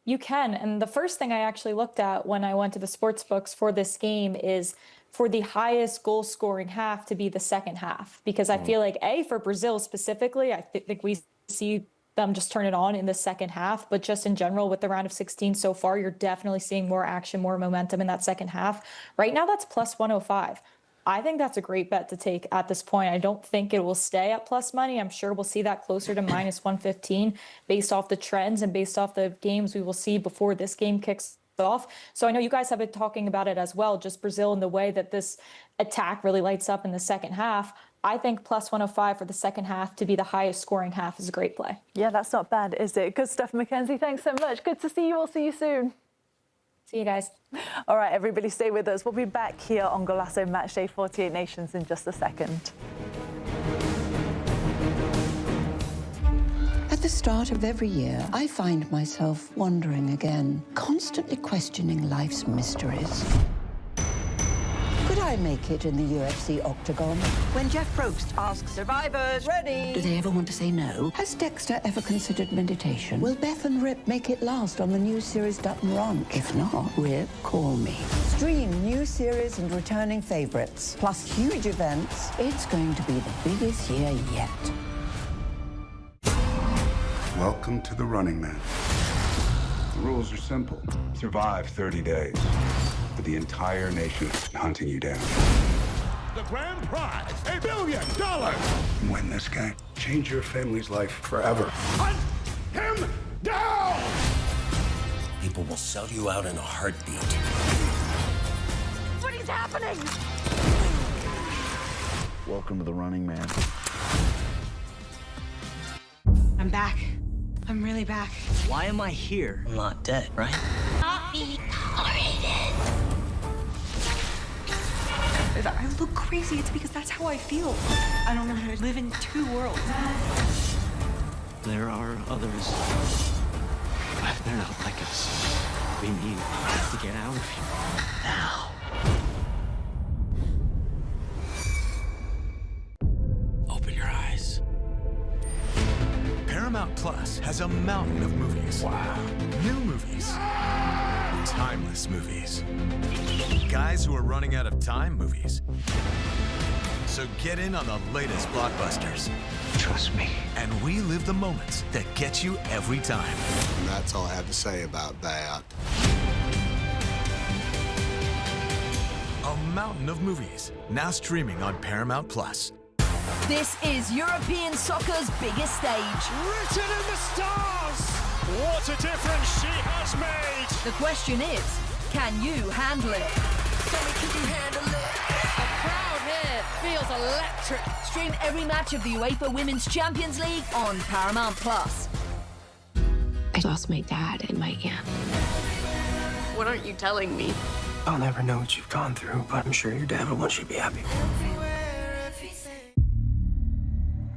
You can. And the first thing I actually looked at when I went to the sports books for this game is for the highest goal scoring half to be the second half, because I feel like for Brazil specifically, I think we see them just turn it on in the second half. But just in general, with the round of 16 so far, you're definitely seeing more action, more momentum in that second half. Right now, that's plus 105. I think that's a great bet to take at this point. I don't think it will stay at plus money. I'm sure we'll see that closer to minus 115 based off the trends and based off the games we will see before this game kicks off. So I know you guys have been talking about it as well, just Brazil and the way that this attack really lights up in the second half. I think plus 105 for the second half to be the highest scoring half is a great play. Yeah, that's not bad, is it? Good stuff, Mackenzie. Thanks so much. Good to see you all. See you soon. See you guys. All right, everybody stay with us. We'll be back here on Golazo Matchday 48 Nations in just a second. At the start of every year, I find myself wondering again, constantly questioning life's mysteries. Could I make it in the UFC octagon? When Jeff Probst asks survivors, ready? Do they ever want to say no? Has Dexter ever considered meditation? Will Beth and Rip make it last on the new series Dutton Ranch? If not, Rip, call me. Stream new series and returning favorites, plus huge events. It's going to be the biggest year yet. Welcome to the Running Man. The rules are simple. Survive 30 days. But the entire nation is hunting you down. The grand prize, $1 billion. Win this game. Change your family's life forever. Hunt him down! People will sell you out in a heartbeat. What is happening? Welcome to the Running Man. I'm back. I'm really back. Why am I here? I'm not dead, right? Not be tolerated. I look crazy. It's because that's how I feel. I don't know how to live in two worlds. There are others. But they're not like us. We need to get out of here. Now. Open your eyes. Paramount Plus has a mountain of movies. Wow. New movies. Timeless movies. Guys who are running out of time movies. So get in on the latest blockbusters. Trust me. And relive the moments that get you every time. And that's all I have to say about that. A mountain of movies, now streaming on Paramount Plus. This is European soccer's biggest stage. Written in the stars! What a difference she has made! The question is, can you handle it? Tell me, can you handle it? The crowd here feels electric. Stream every match of the UEFA Women's Champions League on Paramount Plus. I lost my dad and my aunt. What aren't you telling me? I'll never know what you've gone through, but I'm sure your dad will want you to be happy.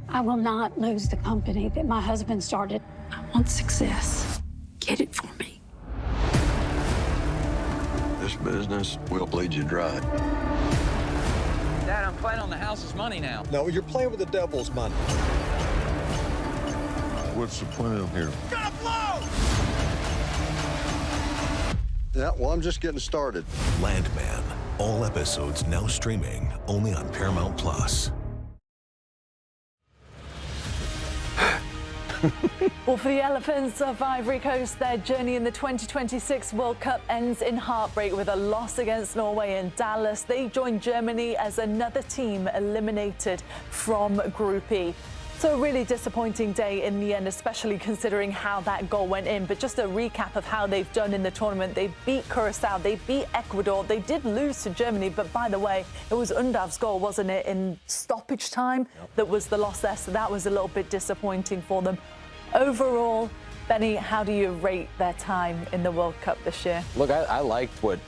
I will not lose the company that my husband started. I want success. Get it for me. This business will bleed you dry. Dad, I'm playing on the house's money now. No, you're playing with the devil's money. What's the plan here? Gonna blow! Yeah, well, I'm just getting started. Landman. All episodes now streaming only on Paramount Plus. Well, for the Elephants of Ivory Coast, their journey in the 2026 World Cup ends in heartbreak with a loss against Norway in Dallas. They join Germany as another team eliminated from Group E. So a really disappointing day in the end, especially considering how that goal went in. But just a recap of how they've done in the tournament. They beat Curacao, they beat Ecuador, they did lose to Germany. But by the way, it was Undav's goal, wasn't it, in stoppage time that was the loss there. So that was a little bit disappointing for them. Overall, Benny, how do you rate their time in the World Cup this year? Look, I liked what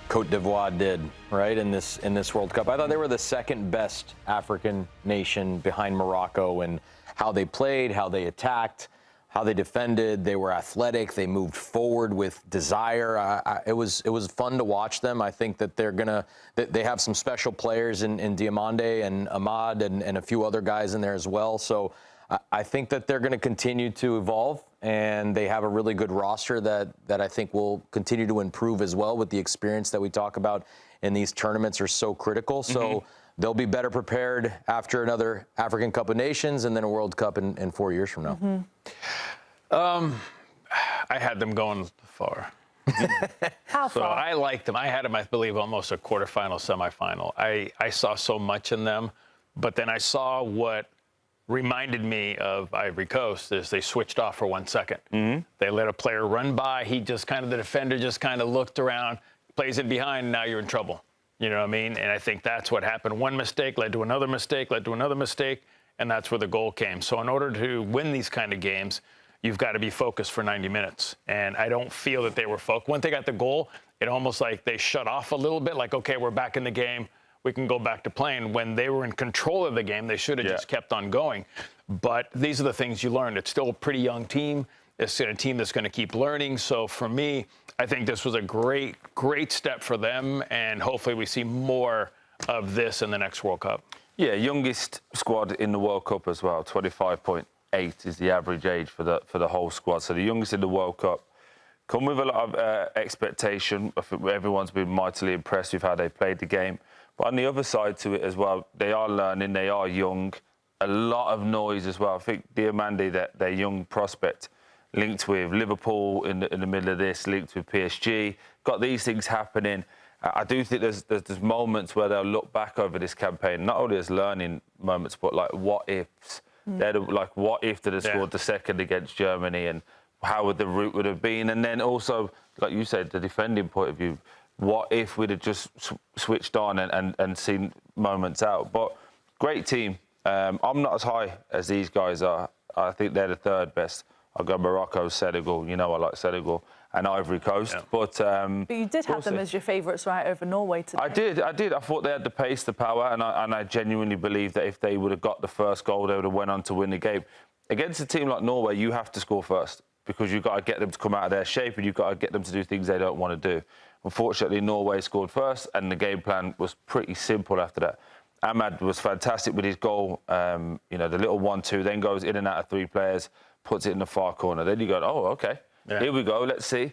Côte d'Ivoire did, right, in this World Cup. I thought they were the second best African nation behind Morocco in how they played, how they attacked, how they defended. They were athletic. They moved forward with desire. It was fun to watch them. I think that they have some special players in Diomande and Ahmad and a few other guys in there as well. So I think that they're going to continue to evolve, and they have a really good roster that I think will continue to improve as well with the experience that we talk about in these tournaments are so critical. So they'll be better prepared after another African Cup of Nations and then a World Cup in 4 years from now. I had them going far. How far? So I liked them. I had them, I believe, almost a quarterfinal, semifinal. I saw so much in them, but then I saw what reminded me of Ivory Coast is they switched off for 1 second. They let a player run by. He just the defender just kind of looked around, plays it behind, and now you're in trouble. You know what I mean? And I think that's what happened. One mistake led to another mistake, led to another mistake, and that's where the goal came. So in order to win these kind of games, you've got to be focused for 90 minutes. And I don't feel that they were focused. When they got the goal, it almost like they shut off a little bit, like, okay, we're back in the game. We can go back to playing. When they were in control of the game, they should have just kept on going. But these are the things you learned. It's still a pretty young team. It's a team that's going to keep learning. So for me, I think this was a great, great step for them. And hopefully we see more of this in the next World Cup. Yeah, youngest squad in the World Cup as well. 25.8 is the average age for the whole squad. So the youngest in the World Cup. Come with a lot of expectation. I think everyone's been mightily impressed with how they played the game. But on the other side to it as well, they are learning, they are young. A lot of noise as well. I think Diomande, their young prospect, linked with Liverpool in the middle of this, linked with PSG, got these things happening. I do think there's moments where they'll look back over this campaign, not only as learning moments, but like what ifs. They're like, what if they'd have scored the second against Germany, and how would the route would have been? And then also, like you said, the defending point of view, what if we'd have just switched on and seen moments out? But great team. I'm not as high as these guys are. I think they're the third best. I'll go Morocco, Senegal. You know I like Senegal. And Ivory Coast. But you did have them as your favourites, right, over Norway today. I did. I thought they had the pace, the power, and I genuinely believe that if they would have got the first goal, they would have went on to win the game. Against a team like Norway, you have to score first because you've got to get them to come out of their shape and you've got to get them to do things they don't want to do. Unfortunately, Norway scored first, and the game plan was pretty simple after that. Ahmad was fantastic with his goal. The little 1-2, then goes in and out of three players, puts it in the far corner. Then you go, oh, okay, here we go, let's see.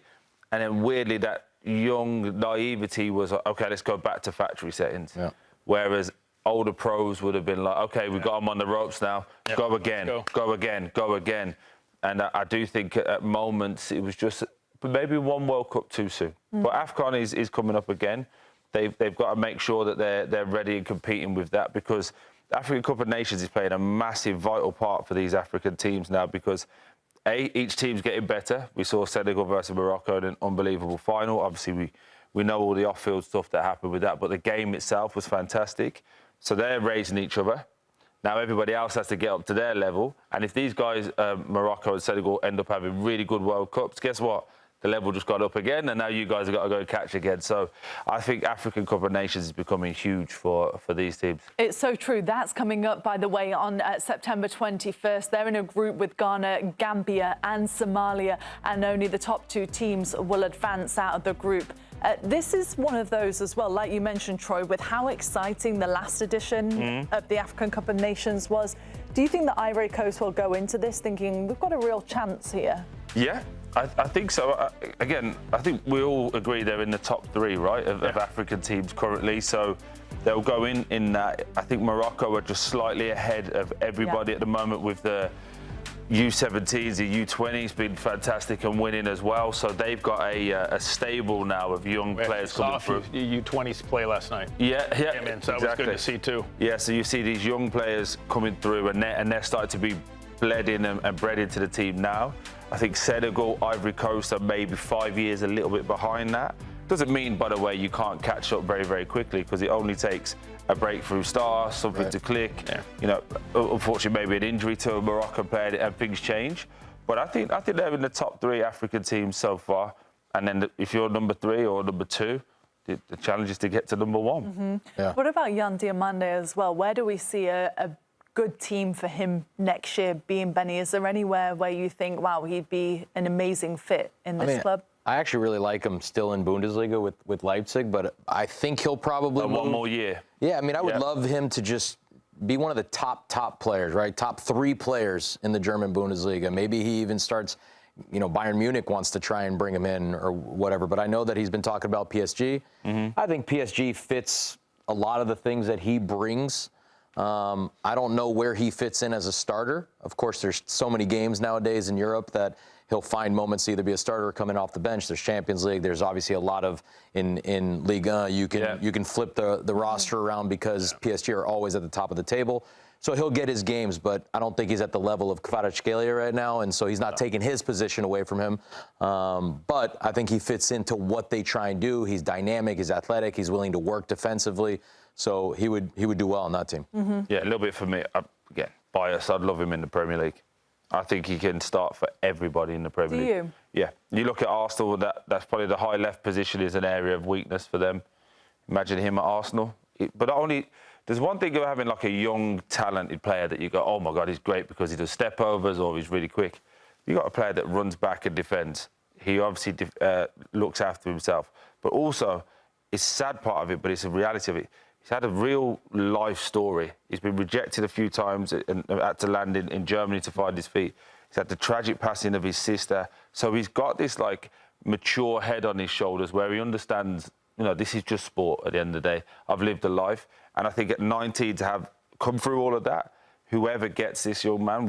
And then weirdly, that young naivety was, okay, let's go back to factory settings. Whereas older pros would have been like, okay, we've got them on the ropes now, go again, go again. And I do think at moments it was just maybe one World Cup too soon. But AFCON is coming up again. They've got to make sure that they're ready and competing with that, because the African Cup of Nations is playing a massive, vital part for these African teams now, because each team's getting better. We saw Senegal versus Morocco in an unbelievable final. Obviously, we know all the off-field stuff that happened with that, but the game itself was fantastic. So they're raising each other. Now everybody else has to get up to their level. And if these guys, Morocco and Senegal, end up having really good World Cups, guess what? The level just got up again, and now you guys have got to go catch again. So I think African Cup of Nations is becoming huge for these teams. It's so true. That's coming up, by the way, on September 21st. They're in a group with Ghana, Gambia and Somalia, and only the top two teams will advance out of the group. This is one of those as well, like you mentioned, Troy, with how exciting the last edition of the African Cup of Nations was. Do you think that Ivory Coast will go into this thinking we've got a real chance here? Yeah. I think so. Again, I think we all agree they're in the top three, right, of African teams currently. So they'll go in that. I think Morocco are just slightly ahead of everybody at the moment with the U17s, the U20s been fantastic and winning as well. So they've got a stable now of young players coming through. U20s play last night. Yeah, So that was good to see too. Yeah, so you see these young players coming through, and they're starting to be bled in and bred into the team now. I think Senegal, Ivory Coast are maybe 5 years a little bit behind that. Doesn't mean, by the way, you can't catch up very, very quickly, because it only takes a breakthrough star, something to click. Unfortunately, maybe an injury to a Moroccan player and things change. But I think they're in the top 3 African teams so far. And then if you're number 3 or number 2, the challenge is to get to number 1. Mm-hmm. Yeah. What about Jan Diomande as well? Where do we see a good team for him next year, being Benny? Is there anywhere where you think, wow, he'd be an amazing fit in this club? I actually really like him still in Bundesliga with Leipzig, but I think he'll probably move. 1 more year. Yeah, I mean, I would love him to just be one of the top players, right? Top 3 players in the German Bundesliga. Maybe he even starts, Bayern Munich wants to try and bring him in or whatever. But I know that he's been talking about PSG. Mm-hmm. I think PSG fits a lot of the things that he brings. I don't know where he fits in as a starter. Of course, there's so many games nowadays in Europe that he'll find moments to either be a starter or coming off the bench. There's Champions League. There's obviously a lot of in Ligue 1. You can flip the roster around because PSG are always at the top of the table. So he'll get his games, but I don't think he's at the level of Kvaratskhelia right now, and so he's not taking his position away from him. But I think he fits into what they try and do. He's dynamic. He's athletic. He's willing to work defensively. So he would do well on that team. Mm-hmm. Yeah, a little bit for me. Again, bias. I'd love him in the Premier League. I think he can start for everybody in the Premier League. Do you? Yeah. You look at Arsenal, that's probably the high left position is an area of weakness for them. Imagine him at Arsenal. There's one thing about having like a young, talented player that you go, oh my God, he's great because he does step overs or he's really quick. You got a player that runs back and defends. He obviously looks after himself. But also, it's a sad part of it, but it's a reality of it. He's had a real life story. He's been rejected a few times and had to land in Germany to find his feet. He's had the tragic passing of his sister. So he's got this like mature head on his shoulders where he understands, this is just sport at the end of the day. I've lived a life. And I think at 19 to have come through all of that, whoever gets this young man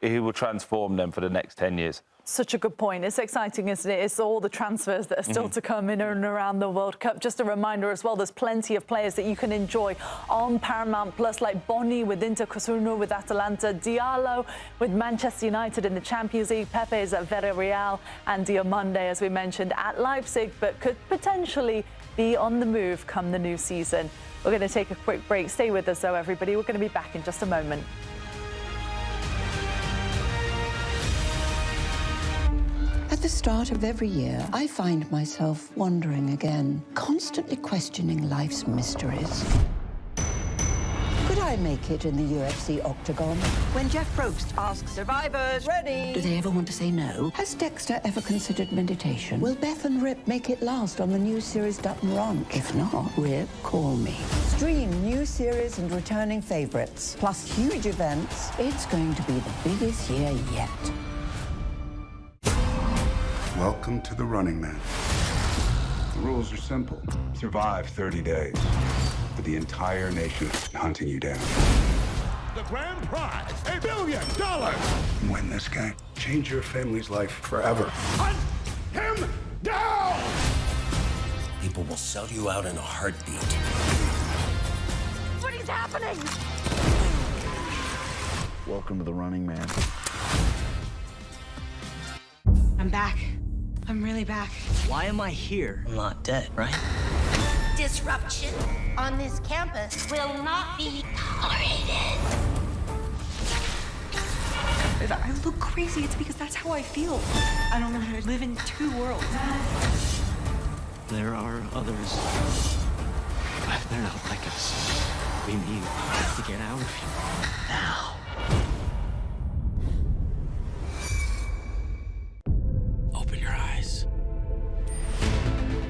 he will transform them for the next 10 years. Such a good point. It's exciting, isn't it? It's all the transfers that are still to come in and around the World Cup. Just a reminder as well, there's plenty of players that you can enjoy on Paramount Plus, like Boni with Inter Cotonou with Atalanta, Diallo with Manchester United in the Champions League, Pepe is at Villarreal, and Diomande, as we mentioned, at Leipzig, but could potentially be on the move come the new season. We're going to take a quick break. Stay with us, though, everybody. We're going to be back in just a moment. At the start of every year, I find myself wondering again, constantly questioning life's mysteries. Could I make it in the UFC octagon? When Jeff Probst asks survivors, ready? Do they ever want to say no? Has Dexter ever considered meditation? Will Beth and Rip make it last on the new series Dutton Ranch? If not, Rip, call me. Stream new series and returning favorites, plus huge events. It's going to be the biggest year yet. Welcome to the Running Man. The rules are simple. Survive 30 days. But the entire nation is hunting you down. The grand prize, $1 billion. Win this game. Change your family's life forever. Hunt him down! People will sell you out in a heartbeat. What is happening? Welcome to the Running Man. I'm back. I'm really back. Why am I here? I'm not dead, right? Disruption on this campus will not be tolerated. If I look crazy, it's because that's how I feel. I don't know how to live in 2 worlds. There are others. But they're not like us. We need to get out of here now. Open your eyes.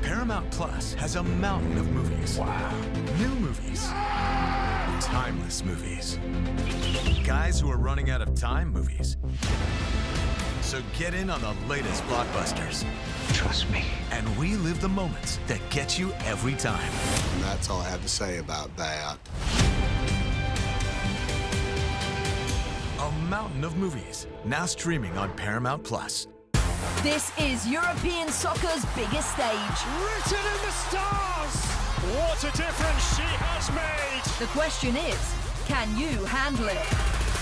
Paramount Plus has a mountain of movies. Wow. New movies. Timeless movies. Guys who are running out of time movies. So get in on the latest blockbusters. Trust me. And relive the moments that get you every time. And that's all I have to say about that. A mountain of movies, now streaming on Paramount Plus. This is European soccer's biggest stage. Written in the stars! What a difference she has made! The question is, can you handle it?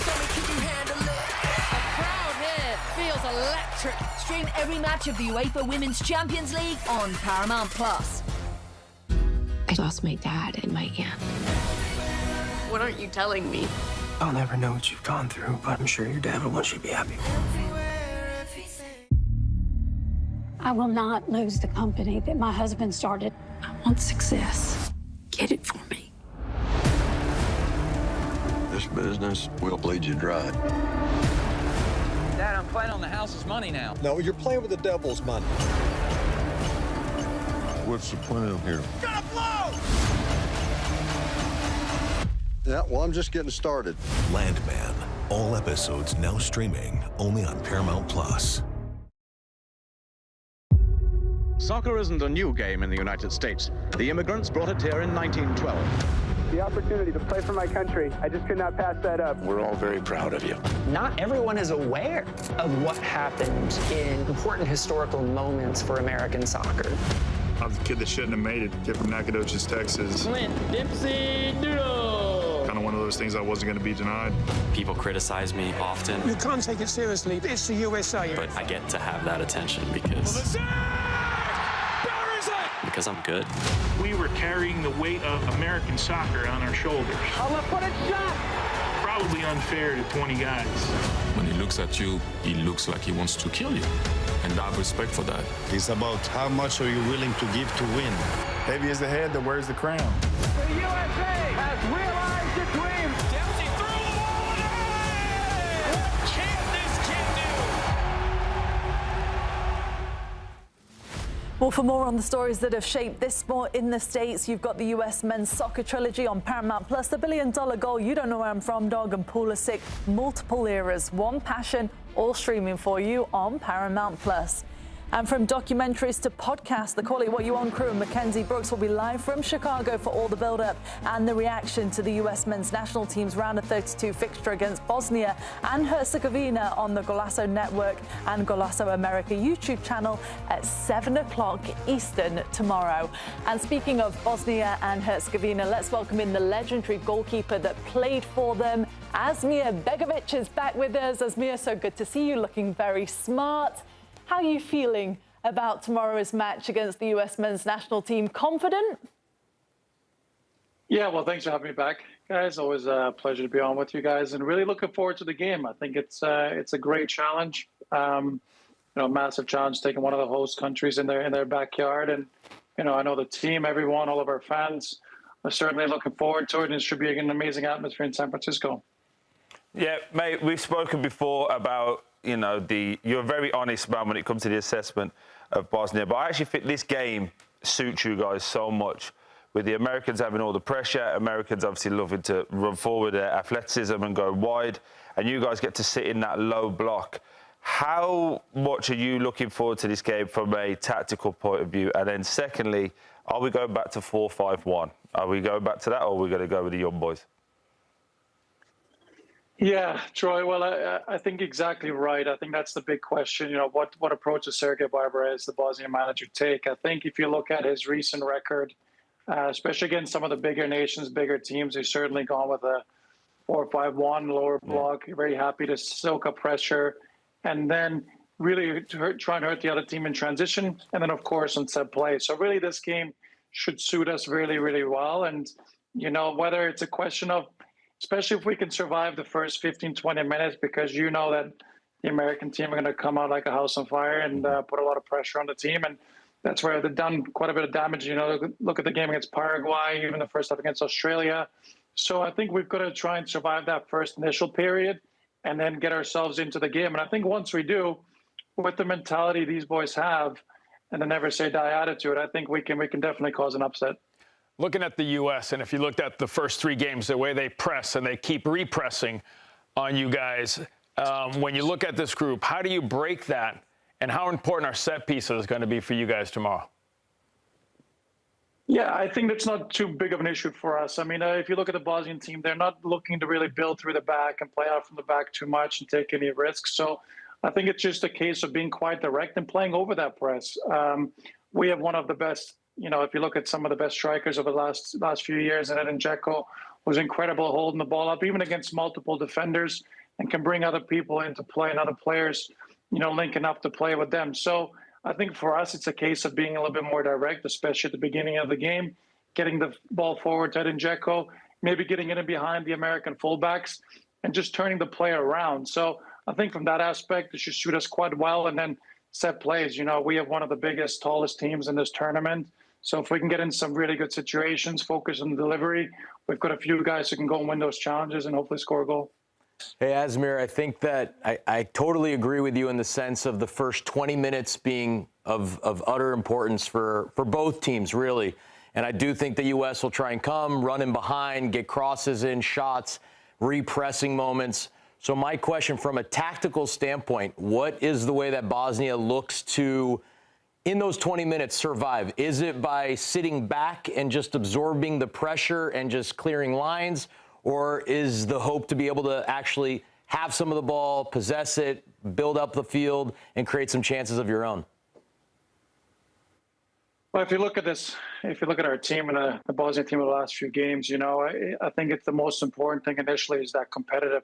Can you handle it? The crowd here feels electric. Stream every match of the UEFA Women's Champions League on Paramount Plus. I lost my dad and my aunt. What aren't you telling me? I'll never know what you've gone through, but I'm sure your dad will want you to be happy. I will not lose the company that my husband started. I want success. Get it for me. This business will bleed you dry. Dad, I'm playing on the house's money now. No, you're playing with the devil's money. What's the plan here? Gonna blow! Yeah, well, I'm just getting started. Landman. All episodes now streaming only on Paramount Plus. Soccer isn't a new game in the United States. The immigrants brought it here in 1912. The opportunity to play for my country, I just could not pass that up. We're all very proud of you. Not everyone is aware of what happened in important historical moments for American soccer. I was the kid that shouldn't have made it. Kid from Nacogdoches, Texas. Clint Dempsey Doodle. Kind of one of those things I wasn't going to be denied. People criticize me often. You can't take it seriously. It's the USA. But I get to have that attention because I'm good. We were carrying the weight of American soccer on our shoulders. I'm a put it shot. Probably unfair to 20 guys. When he looks at you, he looks like he wants to kill you. And I have respect for that. It's about how much are you willing to give to win. Heavy is the head that wears the crown. The USA has realized its dream. Dempsey threw the ball in the What can this kid do? Well, for more on the stories that have shaped this sport in the States, you've got the US men's soccer trilogy on Paramount Plus, The $1 Billion Goal, You Don't Know Where I'm From, Dog, and Pulisic, multiple eras, one passion, all streaming for you on Paramount Plus. And from documentaries to podcasts, the Call It What You Want crew and Mackenzie Brooks will be live from Chicago for all the build-up and the reaction to the US men's national team's round of 32 fixture against Bosnia and Herzegovina on the Golazo Network and Golazo America YouTube channel at 7 o'clock Eastern tomorrow. And speaking of Bosnia and Herzegovina, let's welcome in the legendary goalkeeper that played for them. Asmir Begovic is back with us. Asmir, so good to see you, looking very smart. How are you feeling about tomorrow's match against the US men's national team? Confident? Yeah, well, thanks for having me back, guys. Always a pleasure to be on with you guys, and really looking forward to the game. I think it's a great challenge. Massive challenge taking one of the host countries in their backyard, and I know the team, everyone, all of our fans are certainly looking forward to it, and it should be an amazing atmosphere in San Francisco. Yeah, mate, we've spoken before about you're a very honest man when it comes to the assessment of Bosnia. But I actually think this game suits you guys so much, with the Americans having all the pressure, Americans obviously loving to run forward their athleticism and go wide, and you guys get to sit in that low block. How much are you looking forward to this game from a tactical point of view? And then secondly, are we going back to 4-5-1? Are we going back to that, or are we going to go with the young boys? Yeah, Troy, well, I think exactly right. I think that's the big question. What approach does Sergei Barbares, the Bosnian manager, take? I think if you look at his recent record, especially against some of the bigger nations, bigger teams, he's certainly gone with a 4-5-1 lower block. You're very happy to soak up pressure and then really try and hurt the other team in transition. And then, of course, on set play. So really this game should suit us really, really well. And, whether it's a question of, especially if we can survive the first 15, 20 minutes, because that the American team are going to come out like a house on fire and put a lot of pressure on the team. And that's where they've done quite a bit of damage. Look at the game against Paraguay, even the first half against Australia. So I think we've got to try and survive that first initial period and then get ourselves into the game. And I think once we do, with the mentality these boys have and the never say die attitude, I think we can definitely cause an upset. Looking at the U.S., and if you looked at the first three games, the way they press and they keep repressing on you guys, when you look at this group, how do you break that, and how important are set pieces going to be for you guys tomorrow? Yeah, I think that's not too big of an issue for us. I mean, if you look at the Bosnian team, they're not looking to really build through the back and play out from the back too much and take any risks. So I think it's just a case of being quite direct and playing over that press. We have one of the best, if you look at some of the best strikers over the last few years, and Edin Dzeko was incredible holding the ball up, even against multiple defenders, and can bring other people into play and other players, linking up to play with them. So I think for us, it's a case of being a little bit more direct, especially at the beginning of the game, getting the ball forward to Edin Dzeko, maybe getting in behind the American fullbacks, and just turning the play around. So I think from that aspect, it should suit us quite well. And then set plays. You know, we have one of the biggest, tallest teams in this tournament. So if we can get in some really good situations, focus on delivery, we've got a few guys who can go and win those challenges and hopefully score a goal. Hey, Asmir, I think that I totally agree with you in the sense of the first 20 minutes being of utter importance for both teams, really. And I do think the U.S. will try and come, run in behind, get crosses in, shots, repressing moments. So my question from a tactical standpoint, what is the way that Bosnia looks to, in those 20 minutes, survive? Is it by sitting back and just absorbing the pressure and just clearing lines? Or is the hope to be able to actually have some of the ball, possess it, build up the field, and create some chances of your own? Well, if you look at this, if you look at our team and the Bosnia team in the last few games, you know, I think it's the most important thing initially is that competitive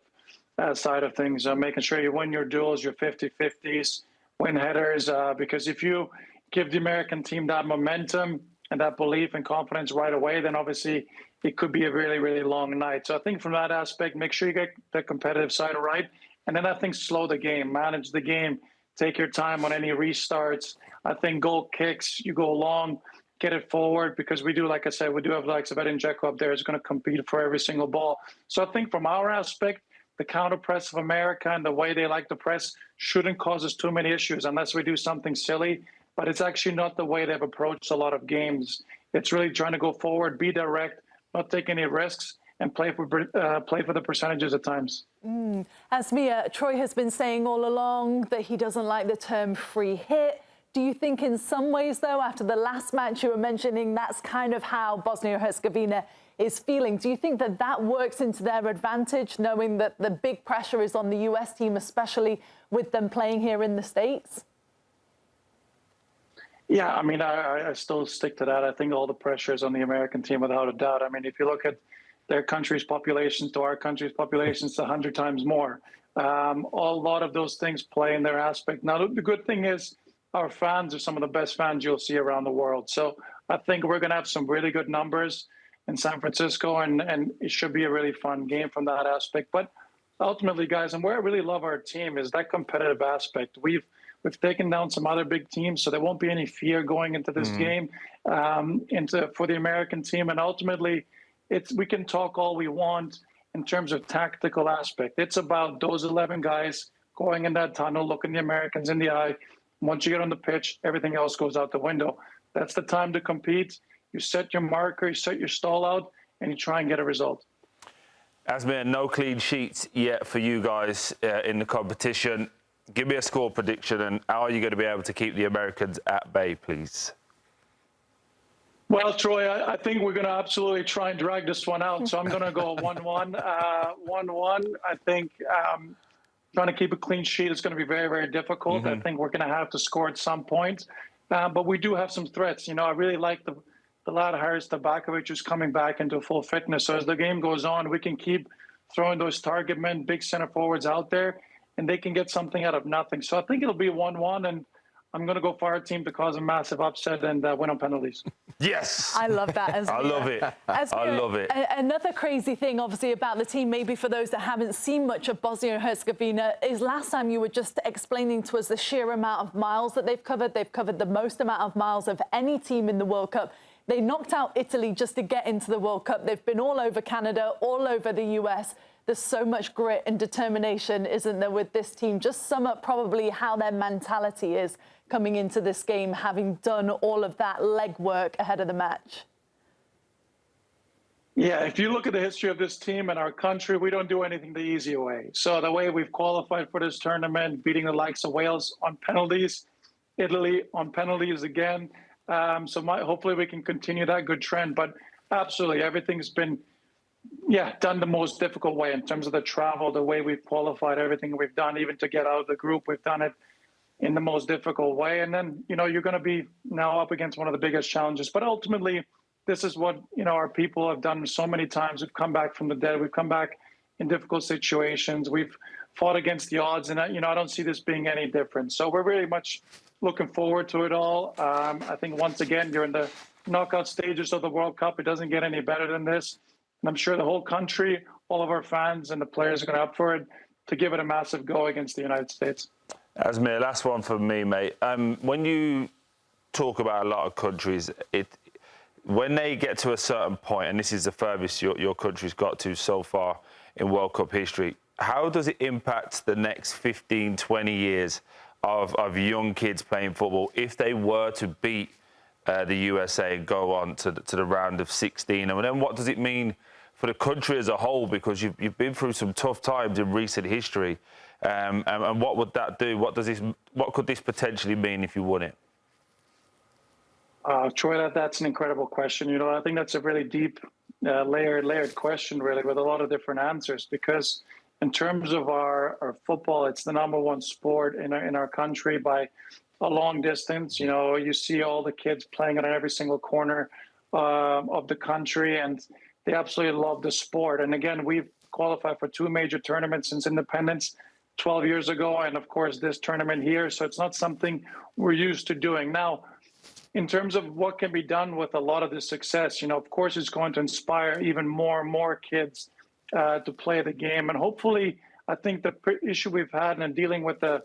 side of things, making sure you win your duels, your 50-50s, win headers, because if you give the American team that momentum and that belief and confidence right away, then obviously it could be a really, really long night. So I think from that aspect, make sure you get the competitive side right. And then I think slow the game, manage the game, take your time on any restarts. I think goal kicks, you go long, get it forward, because we do, like I said, we do have likes of Edin Dzeko up there who's going to compete for every single ball. So I think from our aspect, the counter press of America and the way they like to press shouldn't cause us too many issues unless we do something silly. But it's actually not the way they've approached a lot of games. It's really trying to go forward, be direct, not take any risks, and play for the percentages at times. Asmir, Troy has been saying all along that he doesn't like the term free hit. Do you think in some ways, though, after the last match you were mentioning, that's kind of how Bosnia-Herzegovina is feeling? Do you think that that works into their advantage, knowing that the big pressure is on the US team, especially with them playing here in the States? Yeah, I mean, I still stick to that. I think all the pressure is on the American team without a doubt. I mean, if you look at their country's populations to our country's populations, it's 100 times more. A lot of those things play in their aspect. Now, the good thing is our fans are some of the best fans you'll see around the world. So I think we're going to have some really good numbers in San Francisco, and it should be a really fun game from that aspect. But ultimately, guys, and where I really love our team is that competitive aspect. We've taken down some other big teams, so there won't be any fear going into this game for the American team. And ultimately, we can talk all we want in terms of tactical aspect. It's about those 11 guys going in that tunnel, looking the Americans in the eye. Once you get on the pitch, everything else goes out the window. That's the time to compete. You set your marker, you set your stall out, and you try and get a result. Asmir, no clean sheets yet for you guys in the competition. Give me a score prediction, and how are you going to be able to keep the Americans at bay, please? Well, Troy, I think we're going to absolutely try and drag this one out. So I'm going to go 1-1. 1-1. I think trying to keep a clean sheet is going to be very, very difficult. I think we're going to have to score at some point. But we do have some threats. You know, I really like the lad Haris Tabakovic who's coming back into full fitness. So as the game goes on, we can keep throwing those target men, big center forwards out there, and they can get something out of nothing. So I think it'll be 1-1, and I'm going to go for our team to cause a massive upset and win on penalties. Yes! I love that. Asmir. I love it. I love it. Another crazy thing, obviously, about the team, maybe for those that haven't seen much of Bosnia and Herzegovina, is last time you were just explaining to us the sheer amount of miles that they've covered. They've covered the most amount of miles of any team in the World Cup. They knocked out Italy just to get into the World Cup. They've been all over Canada, all over the US. There's so much grit and determination, isn't there, with this team? Just sum up probably how their mentality is coming into this game, having done all of that legwork ahead of the match. Yeah, if you look at the history of this team and our country, we don't do anything the easy way. So the way we've qualified for this tournament, beating the likes of Wales on penalties, Italy on penalties again. Hopefully we can continue that good trend. But absolutely, everything's been done the most difficult way in terms of the travel, the way we've qualified, everything we've done, even to get out of the group, we've done it in the most difficult way. And then, you know, you're going to be now up against one of the biggest challenges. But ultimately, this is what, you know, our people have done so many times. We've come back from the dead. We've come back in difficult situations. We've fought against the odds. And, you know, I don't see this being any different. So we're really much looking forward to it all. I think, once again, you're in the knockout stages of the World Cup. It doesn't get any better than this. And I'm sure the whole country, all of our fans and the players are going to up for it to give it a massive go against the United States. Asmir, last one for me, mate. When you talk about a lot of countries, when they get to a certain point, and this is the furthest your country's got to so far in World Cup history, how does it impact the next 15, 20 years of young kids playing football if they were to beat the USA and go on to the round of 16? And then what does it mean for the country as a whole? Because you've been through some tough times in recent history. And what would that do? What could this potentially mean if you won it? Troy, that's an incredible question. You know, I think that's a really deep, layered question, really, with a lot of different answers. Because in terms of our football, it's the #1 sport in our country by a long distance. You know, you see all the kids playing it on every single corner of the country, and they absolutely love the sport. And again, we've qualified for 2 major tournaments since independence 12 years ago, and of course this tournament here. So it's not something we're used to doing. Now, in terms of what can be done with a lot of this success, you know, of course it's going to inspire even more and more kids to play the game. And hopefully, I think the issue we've had in dealing with the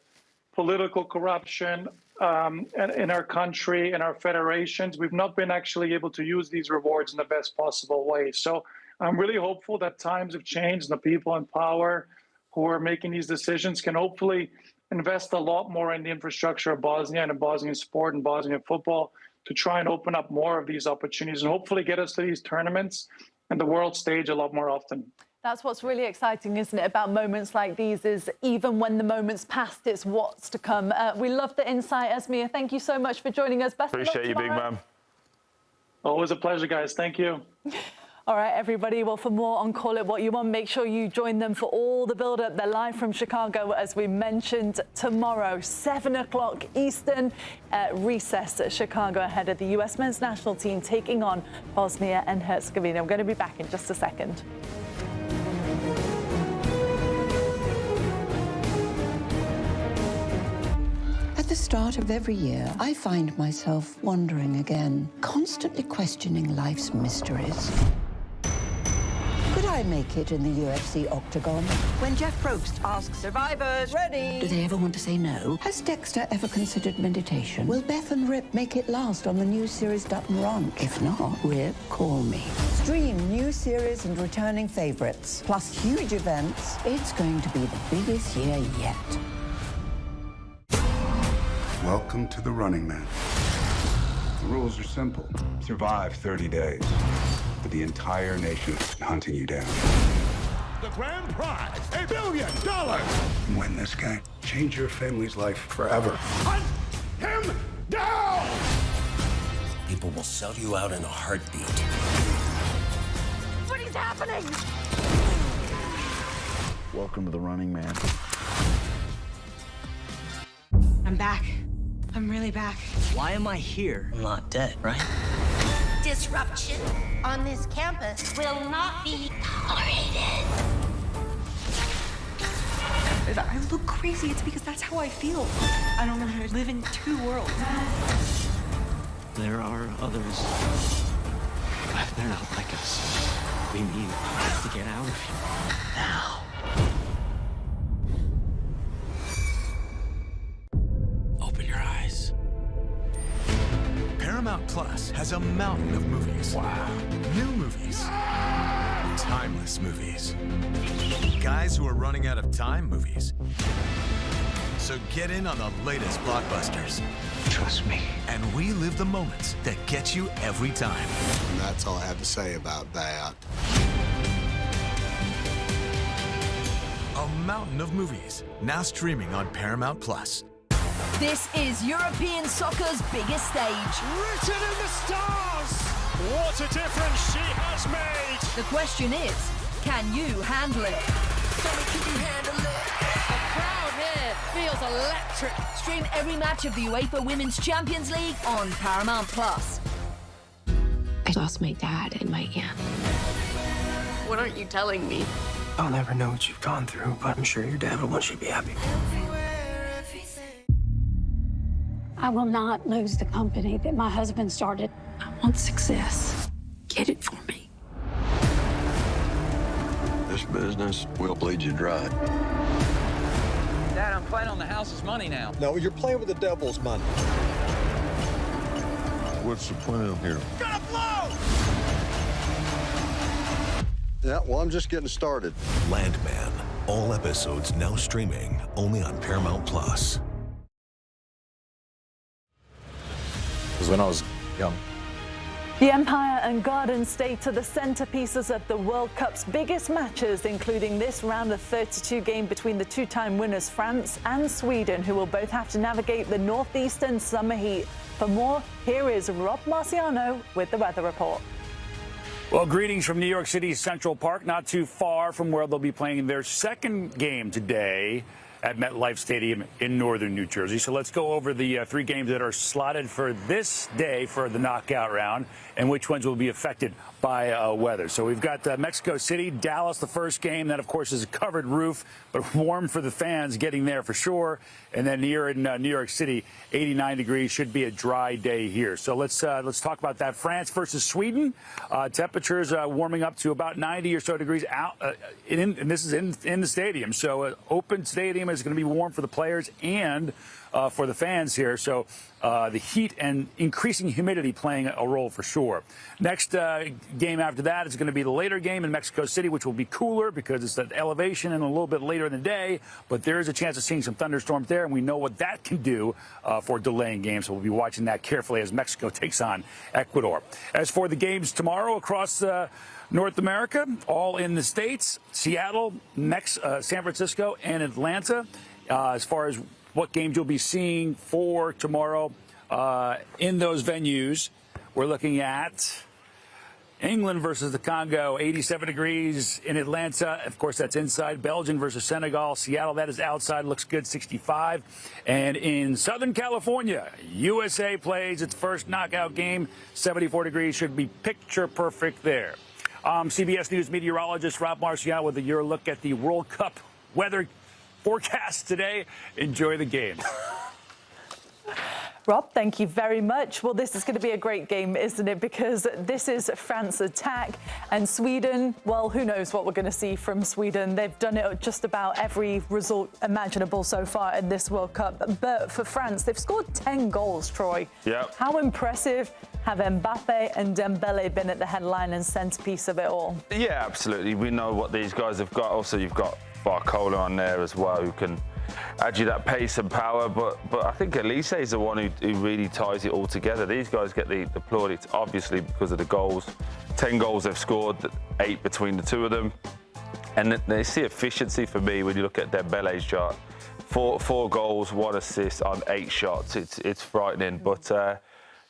political corruption in our country, in our federations, we've not been actually able to use these rewards in the best possible way. So I'm really hopeful that times have changed and the people in power who are making these decisions can hopefully invest a lot more in the infrastructure of Bosnia and in Bosnian sport and Bosnian football to try and open up more of these opportunities and hopefully get us to these tournaments and the world stage a lot more often. That's what's really exciting, isn't it, about moments like these, is even when the moment's passed, it's what's to come. We love the insight, Asmir. Thank you so much for joining us. Best Appreciate you, big man. Always a pleasure, guys. Thank you. All right, everybody. Well, for more on Call It What You Want, make sure you join them for all the build-up. They're live from Chicago, as we mentioned, tomorrow, 7 o'clock Eastern, recess at Chicago, ahead of the U.S. men's national team taking on Bosnia and Herzegovina. I'm going to be back in just a second. At the start of every year, I find myself wondering again, constantly questioning life's mysteries. Could I make it in the UFC octagon? When Jeff Probst asks survivors, ready? Do they ever want to say no? Has Dexter ever considered meditation? Will Beth and Rip make it last on the new series Dutton Ranch? If not, Rip, call me. Stream new series and returning favorites, plus huge events. It's going to be the biggest year yet. Welcome to the Running Man. The rules are simple. Survive 30 days. But the entire nation is hunting you down. The grand prize, $1 billion. Win this game. Change your family's life forever. Hunt him down! People will sell you out in a heartbeat. What is happening? Welcome to the Running Man. I'm back. I'm really back. Why am I here? I'm not dead, right? Disruption on this campus will not be tolerated. If I look crazy, it's because that's how I feel. I don't know how to live in 2 worlds. There are others. But they're not like us. We need to get out of here now. Open your eyes. Paramount Plus has a mountain of movies. Wow. New movies. Timeless movies. Guys who are running out of time movies. So get in on the latest blockbusters. Trust me. And relive the moments that get you every time. And that's all I have to say about that. A mountain of movies, now streaming on Paramount Plus. This is European soccer's biggest stage. Written in the stars! What a difference she has made! The question is, can you handle it? Can you handle it? The crowd here feels electric. Stream every match of the UEFA Women's Champions League on Paramount Plus. I lost my dad and my aunt. What aren't you telling me? I'll never know what you've gone through, but I'm sure your dad will want you to be happy. I will not lose the company that my husband started. I want success. Get it for me. This business will bleed you dry. Dad, Dad, I'm playing on the house's money now. No, you're playing with the devil's money. What's the plan here? Gonna blow! Yeah, well, I'm just getting started. Landman. All episodes now streaming only on Paramount Plus. Because when I was young. The Empire and Garden State are the centerpieces of the World Cup's biggest matches, including this round of 32 game between the two-time winners France and Sweden, who will both have to navigate the northeastern summer heat. For more, here is Rob Marciano with the weather report. Well, greetings from New York City's Central Park, not too far from where they'll be playing their second game today at MetLife Stadium in northern New Jersey. So let's go over the three games that are slotted for this day for the knockout round and which ones will be affected by weather. So we've got Mexico City, Dallas, the first game. That, of course, is a covered roof, but warm for the fans getting there for sure. And then here in New York City, 89 degrees, should be a dry day here. So let's talk about that. France versus Sweden. Temperatures warming up to about 90 or so degrees out, and this is in the stadium. So open stadium is going to be warm for the players and for the fans here. So the heat and increasing humidity playing a role for sure. Next game after that is going to be the later game in Mexico City, which will be cooler because it's at elevation and a little bit later in the day. But there is a chance of seeing some thunderstorms there, and we know what that can do for delaying games. So we'll be watching that carefully as Mexico takes on Ecuador. As for the games tomorrow across North America, all in the States, Seattle, San Francisco, and Atlanta. As far as what games you'll be seeing for tomorrow in those venues, we're looking at England versus the Congo, 87 degrees in Atlanta. Of course, that's inside. Belgium versus Senegal. Seattle, that is outside. Looks good, 65. And in Southern California, USA plays its first knockout game. 74 degrees, should be picture perfect there. CBS News meteorologist Rob Marciano with your look at the World Cup weather forecast today. Enjoy the game. Rob, thank you very much. Well, this is going to be a great game, isn't it? Because this is France attack and Sweden. Well, who knows what we're going to see from Sweden. They've done it at just about every result imaginable so far in this World Cup. But for France, they've scored 10 goals, Troy. Yep. How impressive have Mbappe and Dembele been at the headline and centerpiece of it all? Yeah, absolutely. We know what these guys have got. Also, you've got Barcola on there as well, who can add you that pace and power. But I think Elise is the one who really ties it all together. These guys get the plaudits, obviously, because of the goals. 10 goals they've scored, 8 between the two of them. And they see efficiency for me when you look at Dembele's chart. Four goals, 1 assist on 8 shots. It's frightening. But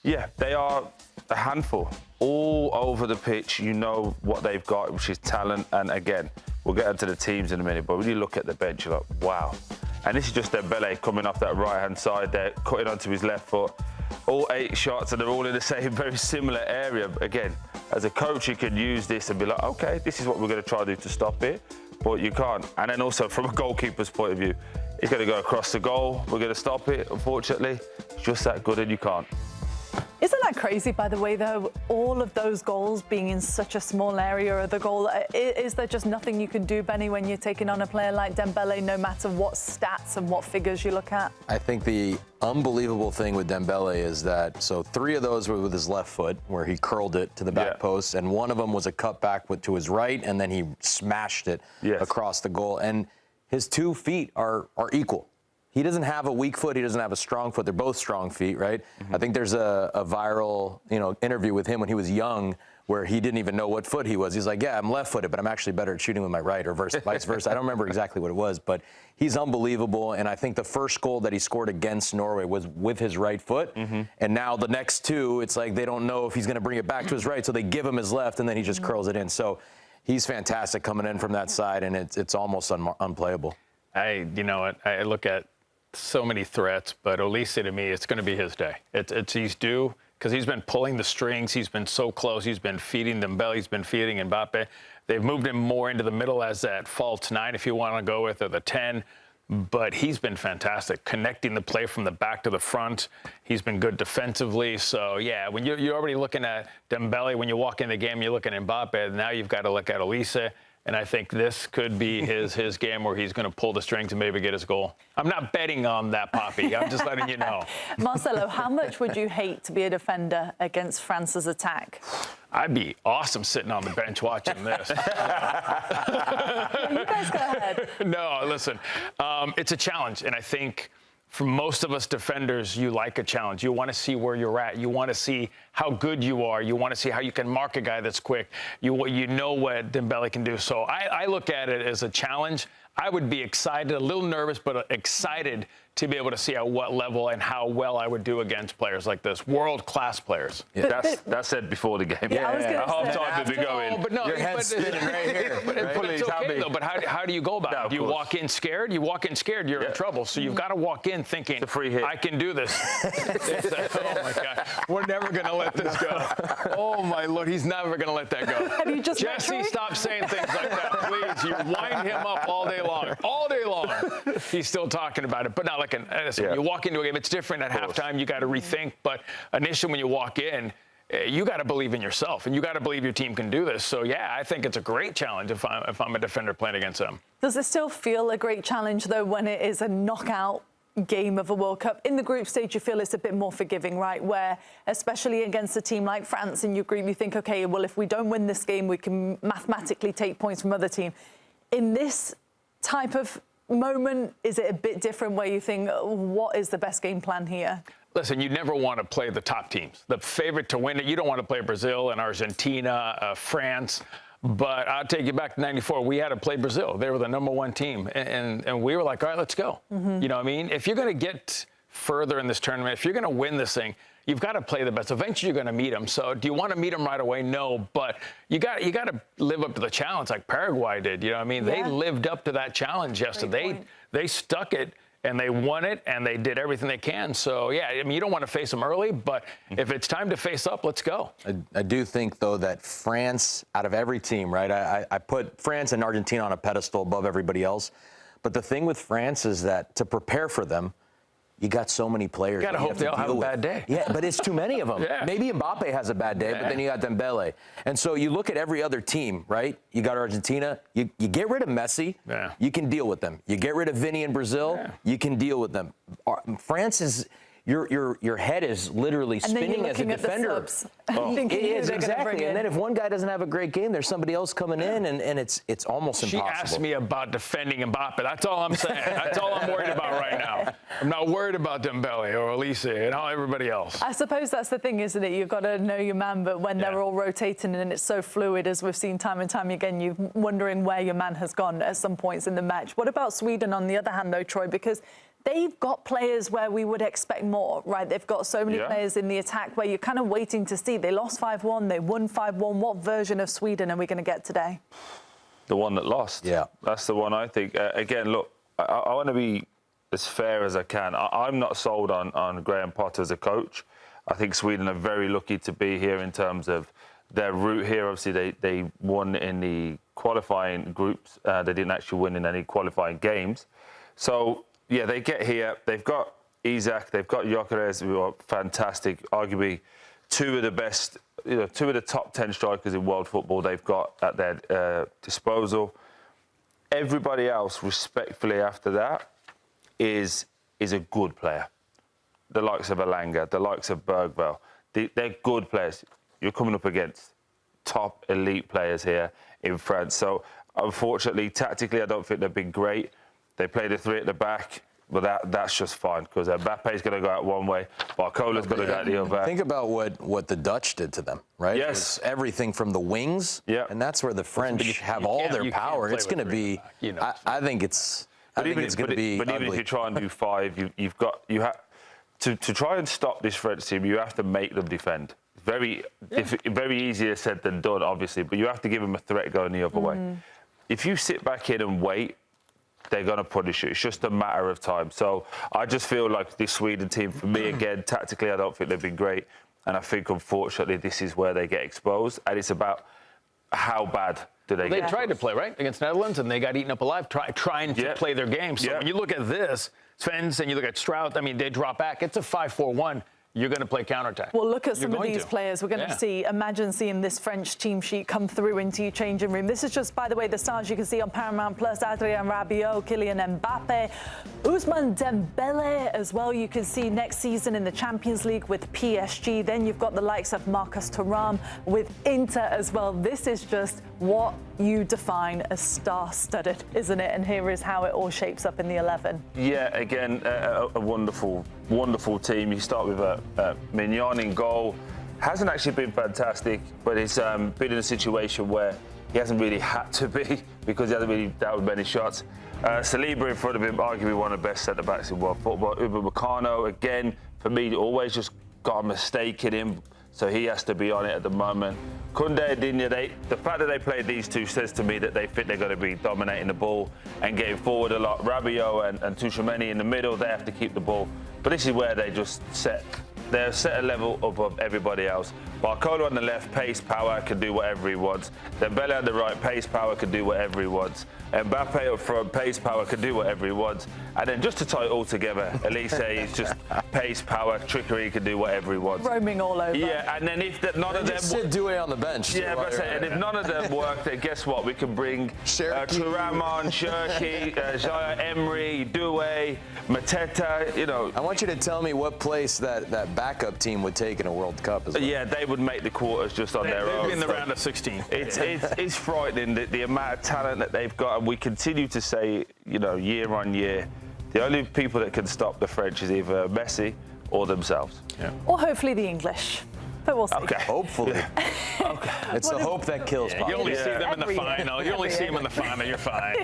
yeah, they are a handful all over the pitch. You know what they've got, which is talent. And again, we'll get into the teams in a minute, but when you look at the bench, you're like, wow. And this is just Dembele coming off that right-hand side there, cutting onto his left foot. All 8 shots, and they're all in the same very similar area. Again, as a coach, you can use this and be like, okay, this is what we're going to try to do to stop it, but you can't. And then also, from a goalkeeper's point of view, he's going to go across the goal. We're going to stop it, unfortunately. It's just that good, and you can't. Isn't that crazy, by the way, though, all of those goals being in such a small area of the goal? Is there just nothing you can do, Benny, when you're taking on a player like Dembele, no matter what stats and what figures you look at? I think the unbelievable thing with Dembele is that, so 3 of those were with his left foot, where he curled it to the back post, and 1 of them was a cut back to his right, and then he smashed it across the goal. And his 2 feet are equal. He doesn't have a weak foot. He doesn't have a strong foot. They're both strong feet, right? I think there's a viral, interview with him when he was young where he didn't even know what foot he was. He's like, yeah, I'm left-footed, but I'm actually better at shooting with my right, or vice versa. I don't remember exactly what it was, but he's unbelievable. And I think the first goal that he scored against Norway was with his right foot. And now the next 2, it's like they don't know if he's going to bring it back to his right, so they give him his left, and then he just curls it in. So he's fantastic coming in from that side, and it's almost unplayable. I look at so many threats, but Olise, to me, it's going to be his day. He's due, because he's been pulling the strings. He's been so close. He's been feeding Dembele. He's been feeding Mbappe. They've moved him more into the middle as that false 9, if you want to go with, or the 10. But he's been fantastic, connecting the play from the back to the front. He's been good defensively. So, yeah, when you're already looking at Dembele, when you walk in the game, you look at Mbappe. Now you've got to look at Olise. And I think this could be his game where he's going to pull the strings and maybe get his goal. I'm not betting on that, Poppy. I'm just letting you know. Marcelo, how much would you hate to be a defender against France's attack? I'd be awesome sitting on the bench watching this. You guys go ahead. No, listen, it's a challenge. And I think for most of us defenders, you like a challenge. You want to see where you're at. You want to see how good you are. You want to see how you can mark a guy that's quick. You know what Dembele can do. So I look at it as a challenge. I would be excited, a little nervous, but excited to be able to see at what level and how well I would do against players like this, world-class players. Yeah. That's said before the game. Yeah, At half-time, they'd be going. But no, your head's spinning right here. But it's okay, though. But how do you go about it? Do you walk in scared? You walk in scared, you're in trouble. So you've got to walk in thinking, it's a free hit. I can do this. Oh, my God. We're never going to let this go. Oh, my Lord. He's never going to let that go. Have you just Jesse, stop saying things like that, please. You wind him up all day long. All day long. He's still talking about it. But not like when you walk into a game, it's different at halftime. You got to rethink. But initially, when you walk in, you got to believe in yourself, and you got to believe your team can do this. So, yeah, I think it's a great challenge if I'm a defender playing against them. Does it still feel a great challenge, though, when it is a knockout game of a World Cup? In the group stage, you feel it's a bit more forgiving, right? Where, especially against a team like France in your group, you think, OK, well, if we don't win this game, we can mathematically take points from other teams. In this type of moment, is it a bit different where you think, what is the best game plan here? Listen, you never want to play the top teams. The favorite to win it, you don't want to play Brazil and Argentina, France. But I'll take you back to 94. We had to play Brazil. They were the #1 team. And we were like, all right, let's go. Mm-hmm. You know what I mean? If you're going to get further in this tournament, if you're going to win this thing, you've got to play the best. Eventually, you're going to meet them. So do you want to meet them right away? No. But you got to live up to the challenge like Paraguay did. You know what I mean? Yeah. They lived up to that challenge yesterday. They stuck it, and they won it, and they did everything they can. So, yeah, I mean, you don't want to face them early, but if it's time to face up, let's go. I do think, though, that France, out of every team, right, I put France and Argentina on a pedestal above everybody else. But the thing with France is that to prepare for them, you got so many players. You got to hope they all have a bad day. Yeah, but it's too many of them. Yeah. Maybe Mbappe has a bad day, but then you got Dembele. And so you look at every other team, right? You got Argentina. You get rid of Messi, you can deal with them. You get rid of Vinny in Brazil, you can deal with them. France is... Your head is literally spinning as a defender. Exactly. And then if one guy doesn't have a great game, there's somebody else coming in, and it's almost impossible. She asked me about defending Mbappe. That's all I'm saying. That's all I'm worried about right now. I'm not worried about Dembele or Elise and everybody else. I suppose that's the thing, isn't it? You've got to know your man, but when they're all rotating and it's so fluid, as we've seen time and time again, you're wondering where your man has gone at some points in the match. What about Sweden, on the other hand, though, Troy? Because they've got players where we would expect more, right? They've got so many players in the attack where you're kind of waiting to see. They lost 5-1, they won 5-1. What version of Sweden are we going to get today? The one that lost. Yeah. That's the one I think. Again, look, I want to be as fair as I can. I'm not sold on Graham Potter as a coach. I think Sweden are very lucky to be here in terms of their route here. Obviously, they won in the qualifying groups. They didn't actually win in any qualifying games. So, yeah, they get here. They've got Isak, they've got Gyökeres, who are fantastic. Arguably, two of the best, two of the top 10 strikers in world football they've got at their disposal. Everybody else, respectfully, after that, is a good player. The likes of Elanga, the likes of Bergvall, they're good players. You're coming up against top elite players here in France. So, unfortunately, tactically, I don't think they've been great. They play the three at the back, but that's just fine because Mbappe's going to go out one way, Barcola's going to go out the other. Think about what the Dutch did to them, right? Yes. Everything from the wings, and that's where the French have all their power. It's going to be, I think it's going to be But even if you try and do five, you have to try and stop this French team, you have to make them defend. Very easier said than done, obviously, but you have to give them a threat going the other way. If you sit back in and wait, they're going to punish you. It's just a matter of time. So I just feel like this Sweden team, for me, again, tactically, I don't think they've been great. And I think, unfortunately, this is where they get exposed. And it's about how bad do they get They tried to play, right, against Netherlands, and they got eaten up alive trying to play their game. So when you look at this, Sven, and you look at Strout, I mean, they drop back. It's a 5-4-1. you're going to play counterattack. Well, look at some You're of going these to. players. We're going to see, imagine seeing this French team sheet come through into your changing room. This is just, by the way, the stars you can see on Paramount Plus. Adrien Rabiot, Kylian Mbappe, Ousmane Dembele as well. You can see next season in the Champions League with PSG. Then you've got the likes of Marcus Thuram with Inter as well. This is just what you define as star-studded, isn't it? And here is how it all shapes up in the 11. Yeah, again, a wonderful, wonderful team. You start with Mignon in goal. Hasn't actually been fantastic, but he's been in a situation where he hasn't really had to be because he hasn't really dealt with many shots. Saliba in front of him, arguably one of the best centre-backs in world football. Upamecano, again, for me, always just got a mistake in him, so he has to be on it at the moment. Koundé and Digne, the fact that they played these two says to me that they think they're going to be dominating the ball and getting forward a lot. Rabiot and Tchouaméni in the middle, they have to keep the ball. But this is where they just they're set a level above everybody else. Barcola on the left, pace, power, can do whatever he wants. Dembele on the right, pace, power, can do whatever he wants. Mbappe up front, pace, power, can do whatever he wants. And then just to tie it all together, Elise is just pace, power, trickery, can do whatever he wants. Roaming all over. Yeah, and then if none of them... Sit Doué on the bench. Yeah, but and if none of them work, then guess what? We can bring Thuram on, Cherki, Jaya Emery, Doué, Mateta, you know. I want you to tell me what place that backup team would take in a World Cup as well. Yeah, they would make the quarters just on their own. They'd be in the round of 16. It's frightening, the amount of talent that they've got, and we continue to say, you know, year on year, the only people that can stop the French is either Messi or themselves. Yeah. Or hopefully the English. But we'll see. Okay. Hopefully. Okay. It's the hope that kills. Yeah, you only see them in the final. You only see them in the final. You're fine.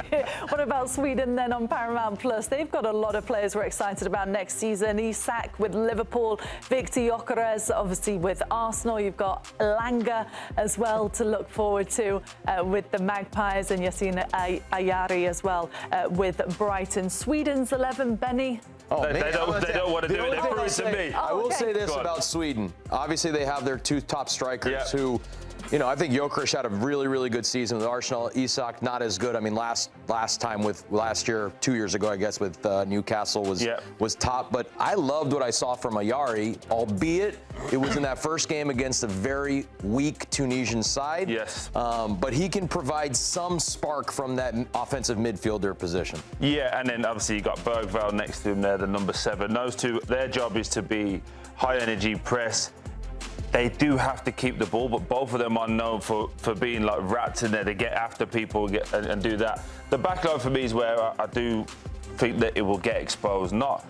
What about Sweden then on Paramount Plus? They've got a lot of players we're excited about next season. Isak with Liverpool, Victor Gyökeres obviously with Arsenal. You've got Langa as well to look forward to with the Magpies, and Yassine Ayari as well with Brighton. Sweden's 11, Benny. Oh, they don't want to do it. They prove it to me. I will say this about Sweden. Obviously, they have their two top strikers who, you know, I think Gyökeres had a really, really good season with Arsenal. Isak, not as good. I mean, last year, 2 years ago, I guess, with Newcastle was top. But I loved what I saw from Ayari, albeit it was in that first game against a very weak Tunisian side. Yes. But he can provide some spark from that offensive midfielder position. Yeah, and then obviously you got Bergvall next to him there, the number 7. Those two, their job is to be high energy press. They do have to keep the ball, but both of them are known for being like rats in there. They get after people and do that. The back line for me is where I do think that it will get exposed. Not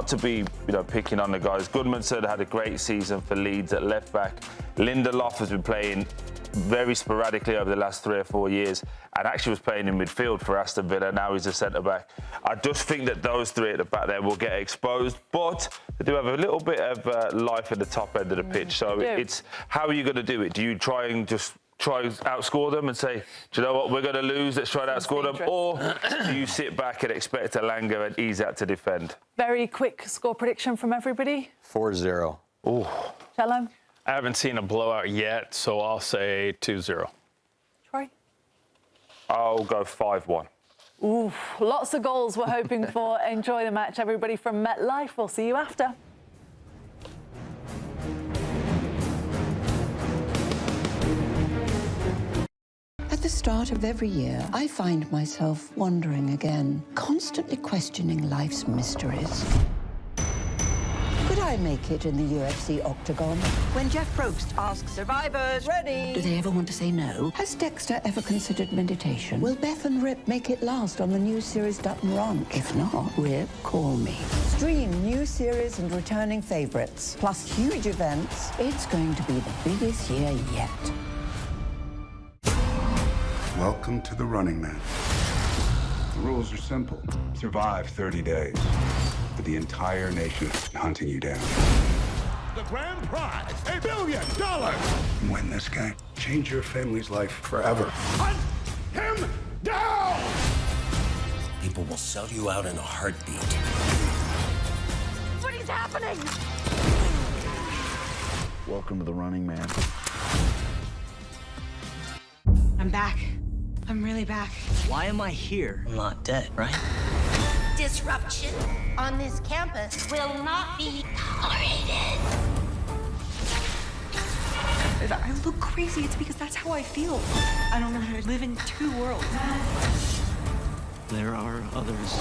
to be, you know, picking on the guys. Goodmanson had a great season for Leeds at left back. Lindelof has been playing very sporadically over the last 3 or 4 years, and actually was playing in midfield for Aston Villa. Now he's a centre back. I just think that those three at the back there will get exposed, but they do have a little bit of life at the top end of the pitch. So it's how are you going to do it? Do you try and just outscore them and say, do you know what, we're going to lose, let's try to outscore them? Or do you sit back and expect Elanga and Isak to defend? Very quick score prediction from everybody. 4-0. Oh. Cello? I haven't seen a blowout yet, so I'll say 2-0. Troy? I'll go 5-1. Ooh, lots of goals we're hoping for. Enjoy the match, everybody, from MetLife. We'll see you after. At the start of every year, I find myself wondering again, constantly questioning life's mysteries. Could I make it in the UFC octagon? When Jeff Probst asks survivors, ready? Do they ever want to say no? Has Dexter ever considered meditation? Will Beth and Rip make it last on the new series Dutton Ranch? If not, Rip, call me. Stream new series and returning favorites, plus huge events. It's going to be the biggest year yet. Welcome to the Running Man. The rules are simple. Survive 30 days. But the entire nation is hunting you down. The grand prize, $1 billion. Win this game. Change your family's life forever. Hunt him down! People will sell you out in a heartbeat. What is happening? Welcome to the Running Man. I'm back. I'm really back. Why am I here? I'm not dead, right? Disruption on this campus will not be tolerated. look crazy, it's because that's how I feel. I don't know how to live in two worlds. There are others.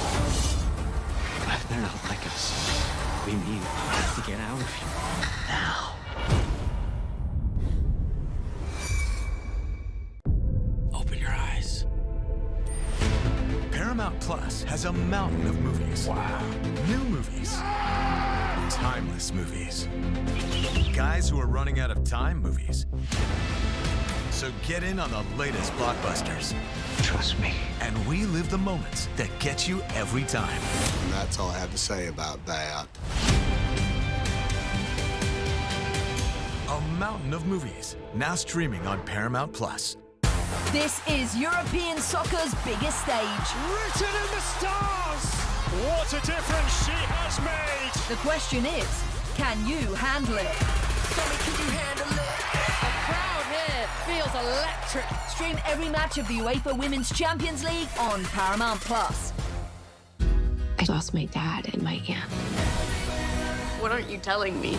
But they're not like us. We need to get out of here. Now. Open your eyes. Paramount Plus has a mountain of movies. Wow. New movies. Timeless movies. Guys who are running out of time movies. So get in on the latest blockbusters. Trust me. And relive the moments that get you every time. And that's all I have to say about that. A mountain of movies, now streaming on Paramount Plus. This is European soccer's biggest stage. Written in the stars! What a difference she has made! The question is, can you handle it? Can you handle it? The crowd here feels electric. Stream every match of the UEFA Women's Champions League on Paramount Plus. I lost my dad and my aunt. What aren't you telling me?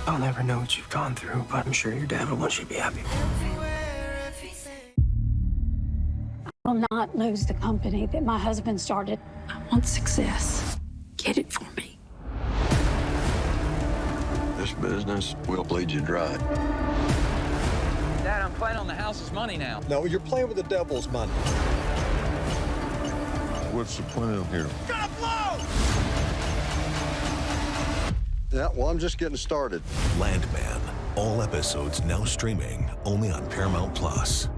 I'll never know what you've gone through, but I'm sure your dad will want you to be happy. I will not lose the company that my husband started. I want success. Get it for me. This business will bleed you dry. Dad, I'm playing on the house's money now. No, you're playing with the devil's money. What's the plan here? Gonna blow! Yeah, well, I'm just getting started. Landman. All episodes now streaming only on Paramount Plus.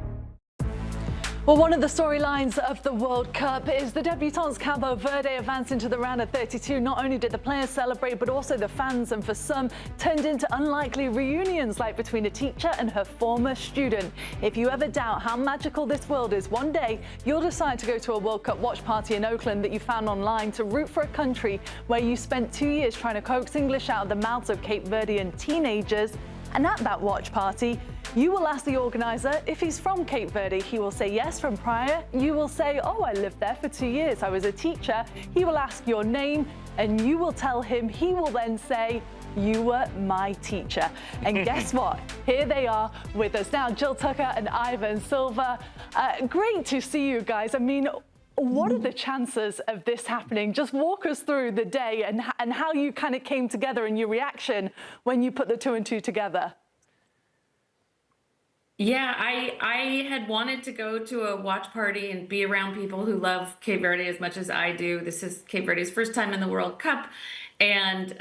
Well, one of the storylines of the World Cup is the debutants Cabo Verde advancing to the round of 32. Not only did the players celebrate, but also the fans, and for some, turned into unlikely reunions like between a teacher and her former student. If you ever doubt how magical this world is, one day you'll decide to go to a World Cup watch party in Oakland that you found online to root for a country where you spent 2 years trying to coax English out of the mouths of Cape Verdean teenagers. And at that watch party, you will ask the organizer if he's from Cape Verde. He will say yes from prior. You will say, oh, I lived there for 2 years. I was a teacher. He will ask your name and you will tell him. He will then say, you were my teacher. And guess what? Here they are with us now, Jill Tucker and Ivan Silva. Great to see you guys. I mean, what are the chances of this happening? Just walk us through the day and how you kind of came together and your reaction when you put the 2 and 2 together. Yeah, I had wanted to go to a watch party and be around people who love Cape Verde as much as I do. This is Cape Verde's first time in the World Cup. And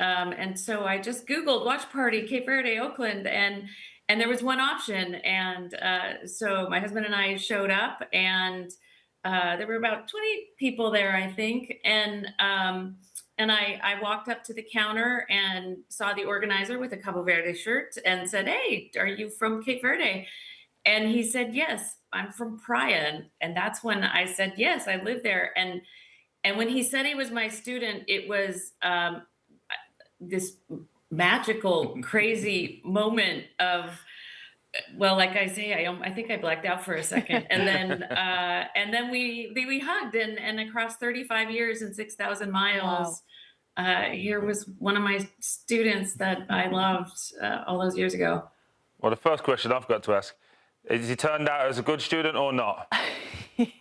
so I just Googled watch party, Cape Verde, Oakland, and there was one option. And so my husband and I showed up, and there were about 20 people there, I think. And I walked up to the counter and saw the organizer with a Cabo Verde shirt and said, hey, are you from Cape Verde? And he said, yes, I'm from Praia. And that's when I said, yes, I live there. And when he said he was my student, it was this magical, crazy moment of, well, like I say, I think I blacked out for a second, and then we hugged, and across 35 years and 6,000 miles, wow. Here was one of my students that I loved all those years ago. Well, the first question I've got to ask is: he turned out as a good student or not? They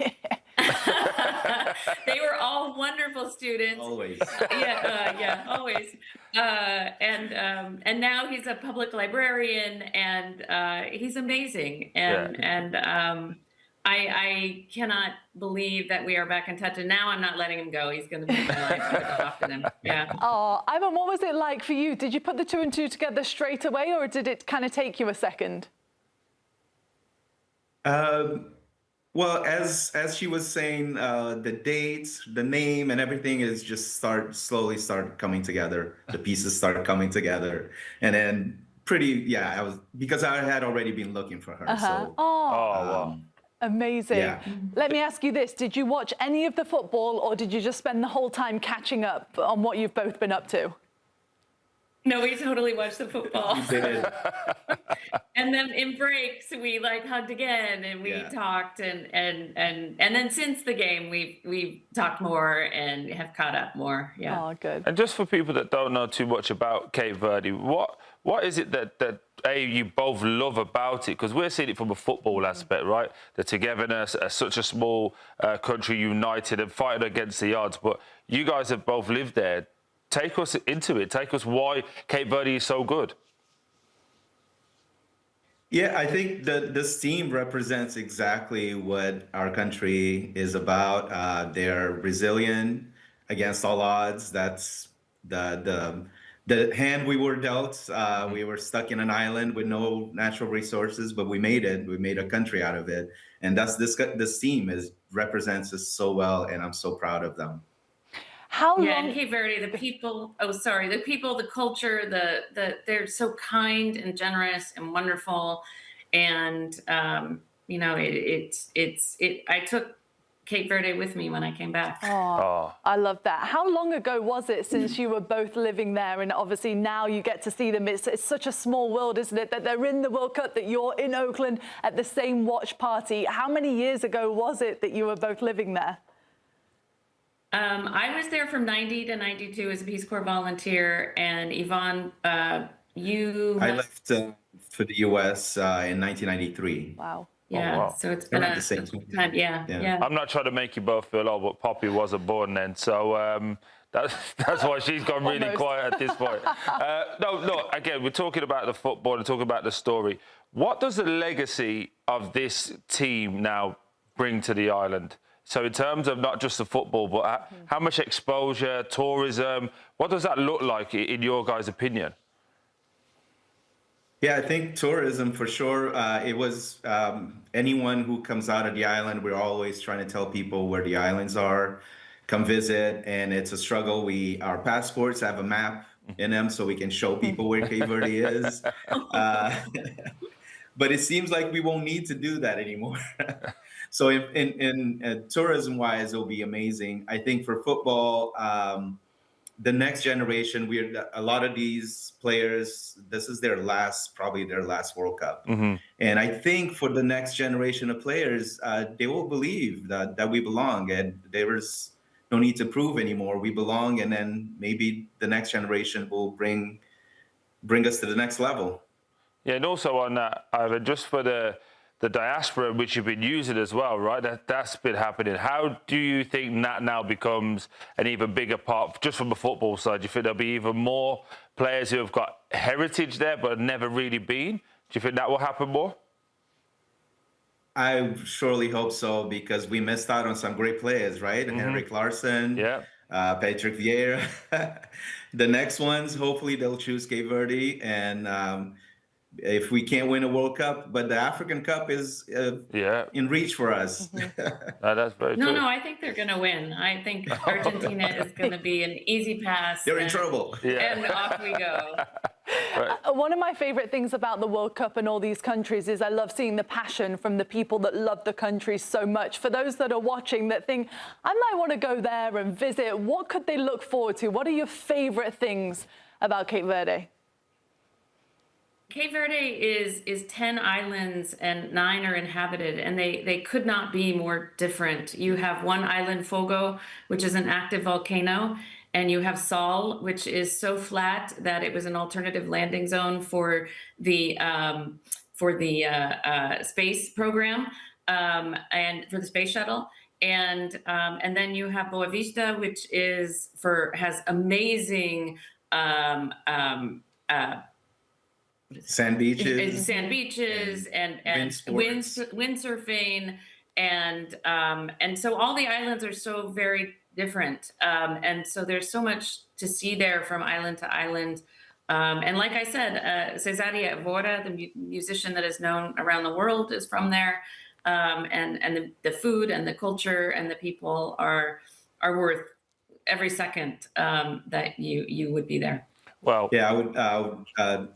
were all wonderful students. Always. Yeah, always. And now he's a public librarian, and he's amazing. And I cannot believe that we are back in touch. And now I'm not letting him go. He's going to make my life go after them. Yeah. Oh, Ivan, what was it like for you? Did you put the 2 and 2 together straight away, or did it kind of take you a second? Well, as she was saying, the dates, the name, and everything is just slowly start coming together. The pieces started coming together, and then because I had already been looking for her. So, wow. Amazing. Yeah. Let me ask you this: did you watch any of the football, or did you just spend the whole time catching up on what you've both been up to? No, we totally watched the football. We did. And then in breaks, we hugged again, and we talked, and then since the game, we've talked more and have caught up more. Yeah. Oh, good. And just for people that don't know too much about Cape Verde, what is it that you both love about it? Because we're seeing it from a football aspect, right? The togetherness, such a small country united and fighting against the odds. But you guys have both lived there. Take us into it. Take us why Cape Verde is so good. Yeah, I think this team represents exactly what our country is about. They're resilient against all odds. That's the hand we were dealt. We were stuck in an island with no natural resources, but we made it. We made a country out of it, and that's this team represents us so well, and I'm so proud of them. How long? Yeah, in Cape Verde, the people. Oh, sorry, the people, the culture, they're so kind and generous and wonderful, and you know, I took Cape Verde with me when I came back. Oh, I love that. How long ago was it since you were both living there? And obviously now you get to see them. It's such a small world, isn't it? That they're in the World Cup, that you're in Oakland at the same watch party. How many years ago was it that you were both living there? I was there from 90 to 92 as a Peace Corps volunteer, and Yvonne, you... I left for the U.S. In 1993. Wow. Yeah, oh, wow. So it's been a time. Yeah. I'm not trying to make you both feel old, but Poppy wasn't born then, so that's why she's gone really quiet at this point. No, again, we're talking about the football and talking about the story. What does the legacy of this team now bring to the island? So in terms of not just the football, but how much exposure, tourism, what does that look like in your guys' opinion? Yeah, I think tourism for sure. It was anyone who comes out of the island, we're always trying to tell people where the islands are, come visit, and it's a struggle. Our passports have a map in them so we can show people where Cape Verde is. But it seems like we won't need to do that anymore. So in tourism-wise, it'll be amazing. I think for football, the next generation, a lot of these players, this is probably their last World Cup. Mm-hmm. And I think for the next generation of players, they will believe that we belong, and there's no need to prove anymore. We belong, and then maybe the next generation will bring us to the next level. Yeah, and also on that, Ivan, just for the diaspora, which you've been using as well, right? That's been happening. How do you think that now becomes an even bigger part, just from the football side? Do you think there'll be even more players who have got heritage there but have never really been? Do you think that will happen more? I surely hope so, because we missed out on some great players, right? Mm-hmm. Henrik Larsson, yeah, Patrick Vieira. The next ones, hopefully they'll choose Cape Verde, and if we can't win a World Cup, but the African Cup is in reach for us. Mm-hmm. That's very true. No, I think they're going to win. I think Argentina is going to be an easy pass. They're in trouble. And off we go. One of my favorite things about the World Cup and all these countries is I love seeing the passion from the people that love the country so much. For those that are watching that think, I might want to go there and visit, what could they look forward to? What are your favorite things about Cape Verde? Cape Verde is 10 islands and 9 are inhabited, and they could not be more different. You have one island, Fogo, which is an active volcano, and you have Sol, which is so flat that it was an alternative landing zone for the space program and for the space shuttle. And then you have Boa Vista, which has amazing sand beaches and windsurfing, and so all the islands are so very different, and so there's so much to see there from island to island, and like I said, Cesaria Evora, the musician that is known around the world, is from there, and the food and the culture and the people are worth every second that you would be there. Well, yeah, I would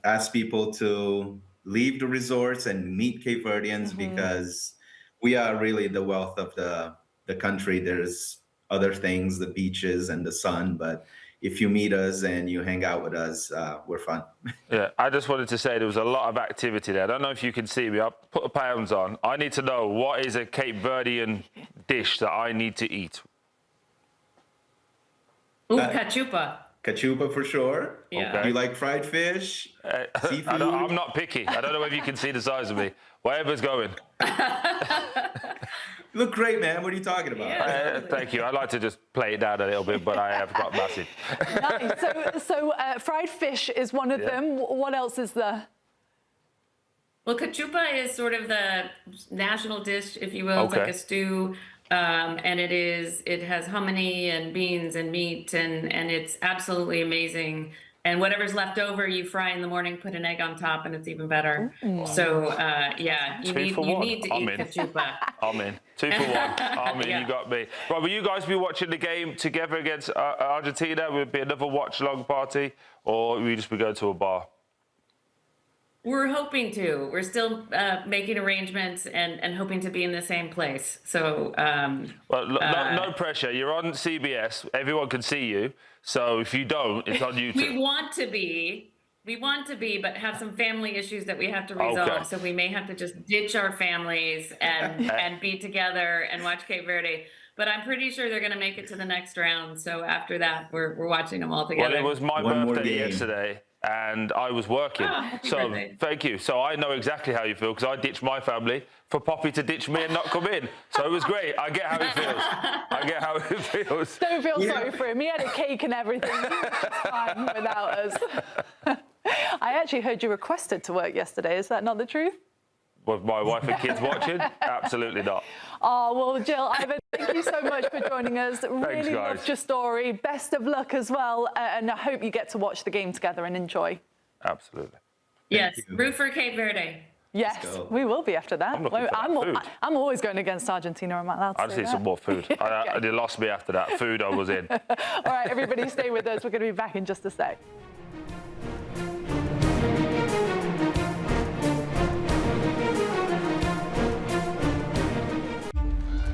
ask people to leave the resorts and meet Cape Verdeans, because we are really the wealth of the country. There's other things, the beaches and the sun, but if you meet us and you hang out with us, we're fun. Yeah, I just wanted to say there was a lot of activity there. I don't know if you can see me. I'll put the pounds on. I need to know, what is a Cape Verdean dish that I need to eat? Cachupa. Cachupa for sure. Yeah. Do you like fried fish? Seafood? I'm not picky. I don't know if you can see the size of me. Wherever's going. You look great, man. What are you talking about? Yeah. Thank you. I like to just play it down a little bit, but I have got massive. Nice. So fried fish is one of them. What else is there? Well, cachupa is sort of the national dish, if you will. It's like a stew. And it has hominy and beans and meat, and it's absolutely amazing. And whatever's left over, you fry in the morning, put an egg on top, and it's even better. So yeah, you need to eat cachupa. I'm in. 2 for 1. I'm in. You got me. Right, will you guys be watching the game together against Argentina? Will it be another watch-along party, or will you just be going to a bar? We're hoping to. We're still making arrangements and hoping to be in the same place. So, well, no pressure. You're on CBS. Everyone can see you. So if you don't, it's on YouTube. We want to be, but have some family issues that we have to resolve. Okay. So we may have to just ditch our families and be together and watch Cape Verde. But I'm pretty sure they're going to make it to the next round. So after that, we're watching them all together. Well, it was my birthday yesterday, and I was working. So thank you. So I know exactly how you feel, because I ditched my family for Poppy to ditch me and not come in. So it was great. I get how it feels. I get how it feels. Don't feel sorry for him. He had a cake and everything. He was fine without us. I actually heard you requested to work yesterday. Is that not the truth? Was my wife and kids watching? Absolutely not. Oh, well, Jill, Ivan, thank you so much for joining us. Really loved your story. Best of luck as well. And I hope you get to watch the game together and enjoy. Absolutely. Yes, root for Cape Verde. Yes, we will be after that. I'm always going against Argentina. Am I allowed to I just need some more food. Okay. They lost me after that. Food I was in. All right, everybody, stay with us. We're going to be back in just a sec.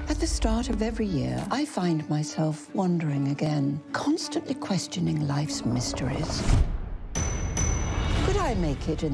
At the start of every year, I find myself wondering again, constantly questioning life's mysteries. Could I make it in